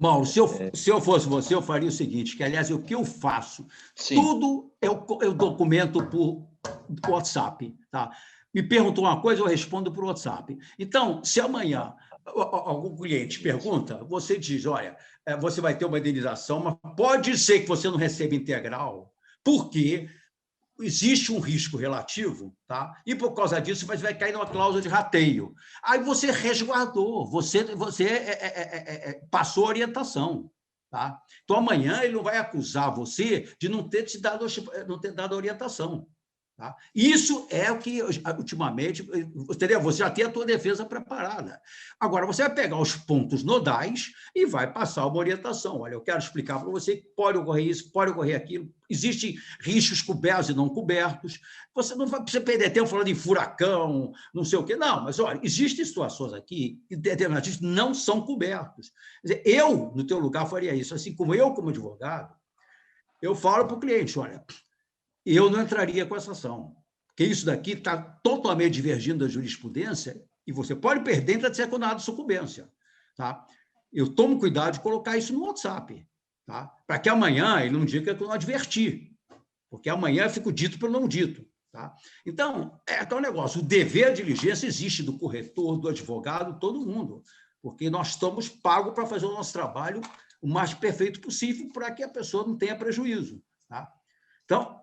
[SPEAKER 3] Mauro, se eu fosse você, eu faria o seguinte, que, aliás, o que eu faço, sim, tudo eu documento por WhatsApp. Tá? Me perguntou uma coisa, eu respondo por WhatsApp. Então, se amanhã algum cliente pergunta, você diz, olha, você vai ter uma indenização, mas pode ser que você não receba integral, porque existe um risco relativo, tá? E por causa disso você vai cair numa cláusula de rateio. Aí você resguardou, você passou a orientação. Tá? Então, amanhã ele não vai acusar você de não ter dado orientação. Tá? Isso é o que, ultimamente, entendeu? Você já tem a tua defesa preparada. Agora, você vai pegar os pontos nodais e vai passar uma orientação. Olha, eu quero explicar para você que pode ocorrer isso, pode ocorrer aquilo. Existem riscos cobertos e não cobertos. Você não vai precisar perder tempo falando em furacão, não sei o quê. Não, mas, olha, existem situações aqui que determinados riscos não são cobertos. Quer dizer, eu, no teu lugar, faria isso. Assim como eu, como advogado, eu falo para o cliente, olha, eu não entraria com essa ação, porque isso daqui está totalmente divergindo da jurisprudência e você pode perder em ser condenado de sucumbência. Tá? Eu tomo cuidado de colocar isso no WhatsApp, tá? Para que amanhã ele não diga que eu não adverti, porque amanhã fica dito pelo não dito. Tá? Então, é tal negócio, o dever de diligência existe do corretor, do advogado, todo mundo, porque nós estamos pagos para fazer o nosso trabalho o mais perfeito possível para que a pessoa não tenha prejuízo. Tá? Então,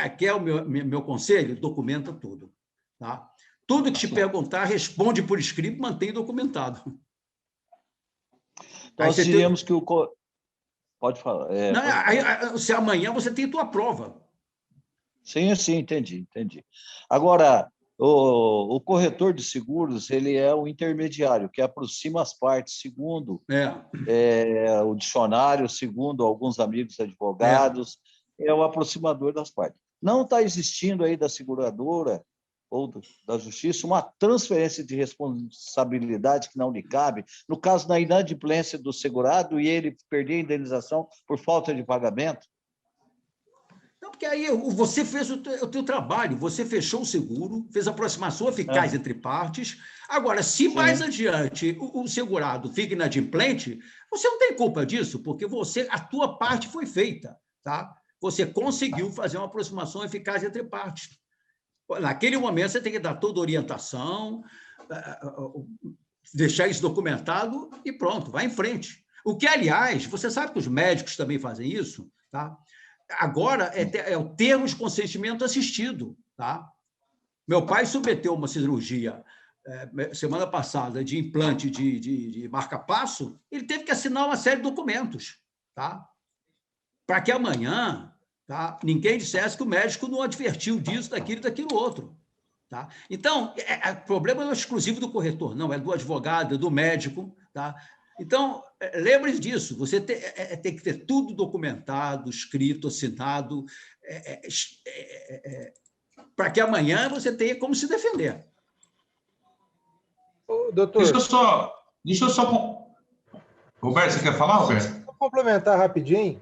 [SPEAKER 3] aqui é o meu conselho, documenta tudo. Tá? Tudo que te perguntar, responde por escrito, mantém documentado.
[SPEAKER 9] Então, nós diríamos que o... Pode falar.
[SPEAKER 3] Se amanhã você tem a tua prova.
[SPEAKER 9] Sim, entendi. Agora, o corretor de seguros, ele é o intermediário, que aproxima as partes, segundo o dicionário, segundo alguns amigos advogados, é o aproximador das partes. Não está existindo aí da seguradora ou da justiça uma transferência de responsabilidade que não lhe cabe, no caso da inadimplência do segurado e ele perder a indenização por falta de pagamento?
[SPEAKER 3] Não, porque aí você fez o teu trabalho, você fechou o seguro, fez a aproximação eficaz entre partes. Agora, se mais adiante o segurado fica inadimplente, você não tem culpa disso, porque a tua parte foi feita, tá? Você conseguiu fazer uma aproximação eficaz entre partes. Naquele momento, você tem que dar toda a orientação, deixar isso documentado e pronto, vai em frente. O que, aliás, você sabe que os médicos também fazem isso, tá? Agora é o termo de consentimento assistido. Tá? Meu pai submeteu uma cirurgia semana passada de implante de marca-passo, ele teve que assinar uma série de documentos, tá? Para que amanhã ninguém dissesse que o médico não advertiu disso, daquilo e daquilo outro. Tá? Então, o problema não é exclusivo do corretor, não, é do advogado, é do médico. Tá? Então, lembre-se disso, você tem que ter tudo documentado, escrito, assinado, para que amanhã você tenha como se defender.
[SPEAKER 8] Ô, doutor...
[SPEAKER 2] Deixa eu só... Roberto, você quer falar, Roberto?
[SPEAKER 8] Vou complementar rapidinho.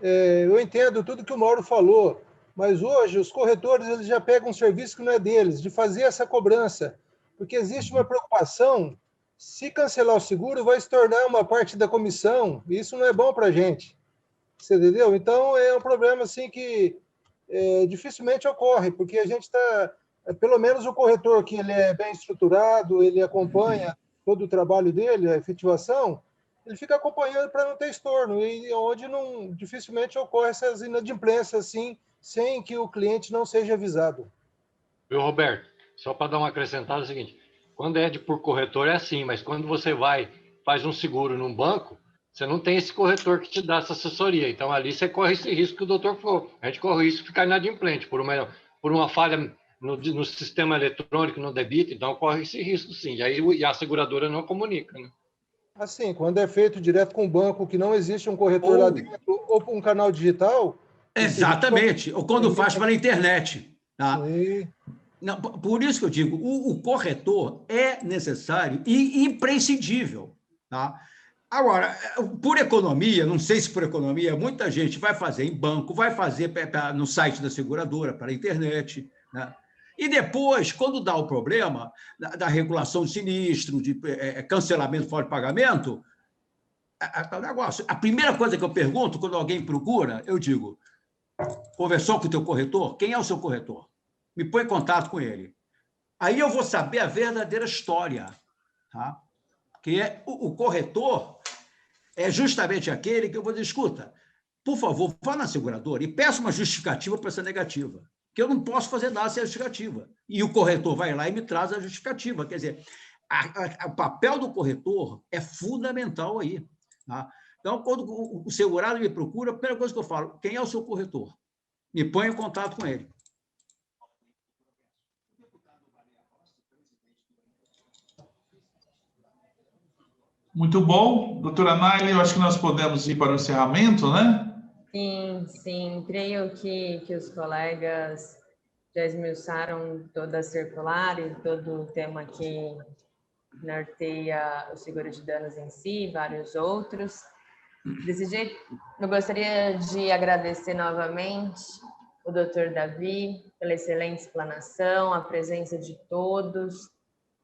[SPEAKER 8] Eu entendo tudo que o Mauro falou, mas hoje os corretores eles já pegam um serviço que não é deles, de fazer essa cobrança, porque existe uma preocupação, se cancelar o seguro vai se tornar uma parte da comissão, e isso não é bom para a gente, você entendeu? Então é um problema assim que dificilmente ocorre, porque a gente está, pelo menos o corretor que ele é bem estruturado, ele acompanha todo o trabalho dele, a efetivação, ele fica acompanhando para não ter estorno, e onde dificilmente ocorre essas inadimplências assim, sem que o cliente não seja avisado.
[SPEAKER 7] Viu, Roberto? Só para dar uma acrescentada é o seguinte, quando é por corretor é assim, mas quando você faz um seguro num banco, você não tem esse corretor que te dá essa assessoria, então ali você corre esse risco que o doutor falou, a gente corre o risco de ficar inadimplente por uma falha no sistema eletrônico, no débito, então corre esse risco sim, e a seguradora não comunica, né?
[SPEAKER 8] Assim, quando é feito direto com o banco, que não existe um corretor lá dentro, ou um canal digital...
[SPEAKER 3] Exatamente, ou quando faz pela internet. Tá? Não, por isso que eu digo, o corretor é necessário e imprescindível. Tá? Agora, por economia, não sei se por economia, muita gente vai fazer em banco, vai fazer no site da seguradora, pela internet, né? E depois, quando dá o problema da regulação de sinistro, de cancelamento fora de pagamento, a primeira coisa que eu pergunto quando alguém procura, eu digo, conversou com o teu corretor? Quem é o seu corretor? Me põe em contato com ele. Aí eu vou saber a verdadeira história. Tá? que o corretor é justamente aquele que eu vou dizer, escuta, por favor, vá na seguradora e peça uma justificativa para essa negativa, que eu não posso fazer nada sem a justificativa. E o corretor vai lá e me traz a justificativa. Quer dizer, o papel do corretor é fundamental aí. Tá? Então, quando o segurado me procura, a primeira coisa que eu falo, quem é o seu corretor? Me põe em contato com ele.
[SPEAKER 2] Muito bom. Doutora Naile, eu acho que nós podemos ir para o encerramento, né?
[SPEAKER 1] Sim. Creio que os colegas já esmiuçaram toda a circular e todo o tema que norteia o seguro de danos em si, vários outros. Desse jeito, eu gostaria de agradecer novamente o Dr. Davi pela excelente explanação, a presença de todos,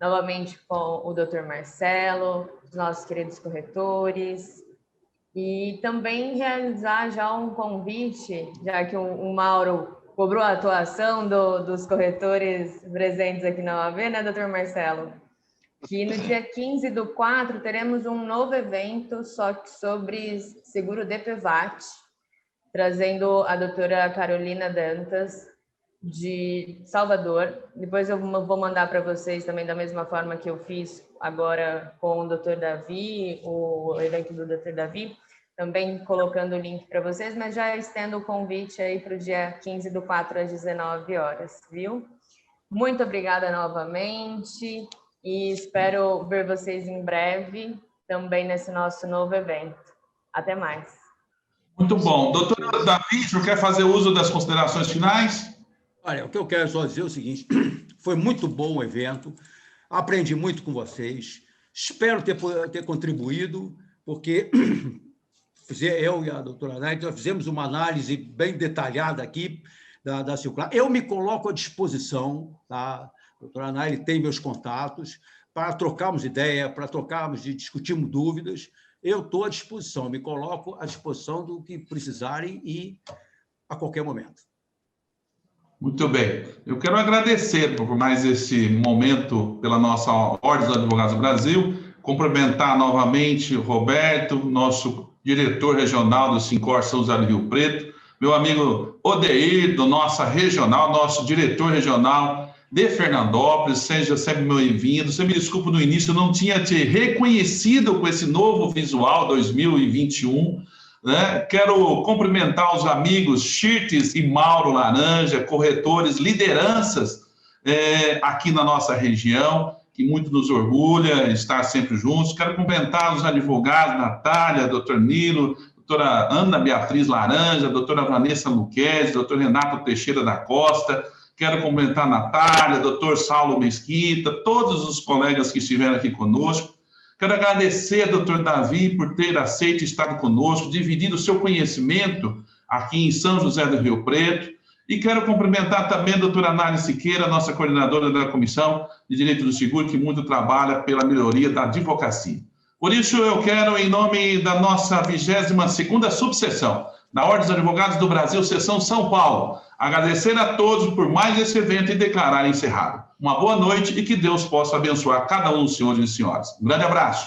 [SPEAKER 1] novamente com o Dr. Marcelo, os nossos queridos corretores, e também realizar já um convite, já que o Mauro cobrou a atuação dos corretores presentes aqui na OAB, né, Dr. Marcelo? Que no dia 15/4 teremos um novo evento, só que sobre seguro DPVAT, trazendo a doutora Carolina Dantas, de Salvador. Depois eu vou mandar para vocês também, da mesma forma que eu fiz agora com o Dr. Davi, o evento do Dr. Davi, também colocando o link para vocês, mas já estendo o convite aí para o dia 15/4 às 19 horas, viu? Muito obrigada novamente e espero ver vocês em breve também nesse nosso novo evento. Até mais.
[SPEAKER 2] Muito bom. Doutor Davi, o senhor quer fazer uso das considerações finais?
[SPEAKER 3] Olha, o que eu quero só dizer é o seguinte, foi muito bom o evento, aprendi muito com vocês, espero ter contribuído, porque eu e a doutora Naile fizemos uma análise bem detalhada aqui da circular. Eu me coloco à disposição, tá? A doutora Naile tem meus contatos, para trocarmos ideia, para discutirmos dúvidas. Eu estou à disposição, me coloco à disposição do que precisarem e a qualquer momento.
[SPEAKER 2] Muito bem. Eu quero agradecer por mais esse momento pela nossa Ordem dos Advogados do Brasil, cumprimentar novamente o Roberto, nosso diretor regional do Sincor São José do Rio Preto, meu amigo Odeir, do nossa regional, nosso diretor regional de Fernandópolis, seja sempre bem-vindo. Você me desculpa no início, eu não tinha te reconhecido com esse novo visual 2021, né? Quero cumprimentar os amigos Shirtes e Mauro Laranja, corretores, lideranças aqui na nossa região, que muito nos orgulha estar sempre juntos. Quero cumprimentar os advogados, Natália, doutor Nilo, doutora Ana Beatriz Laranja, doutora Vanessa Luquezzi, doutor Renato Teixeira da Costa. Quero cumprimentar a Natália, doutor Saulo Mesquita, todos os colegas que estiveram aqui conosco. Quero agradecer ao doutor Davi por ter aceito estar conosco, dividindo o seu conhecimento aqui em São José do Rio Preto. E quero cumprimentar também a doutora Naile Siqueira, nossa coordenadora da Comissão de Direito do Seguro, que muito trabalha pela melhoria da advocacia. Por isso, eu quero, em nome da nossa 22ª subseção da Ordem dos Advogados do Brasil, seção São Paulo, agradecer a todos por mais esse evento e declarar encerrado. Uma boa noite e que Deus possa abençoar cada um dos senhores e senhoras. Um grande abraço.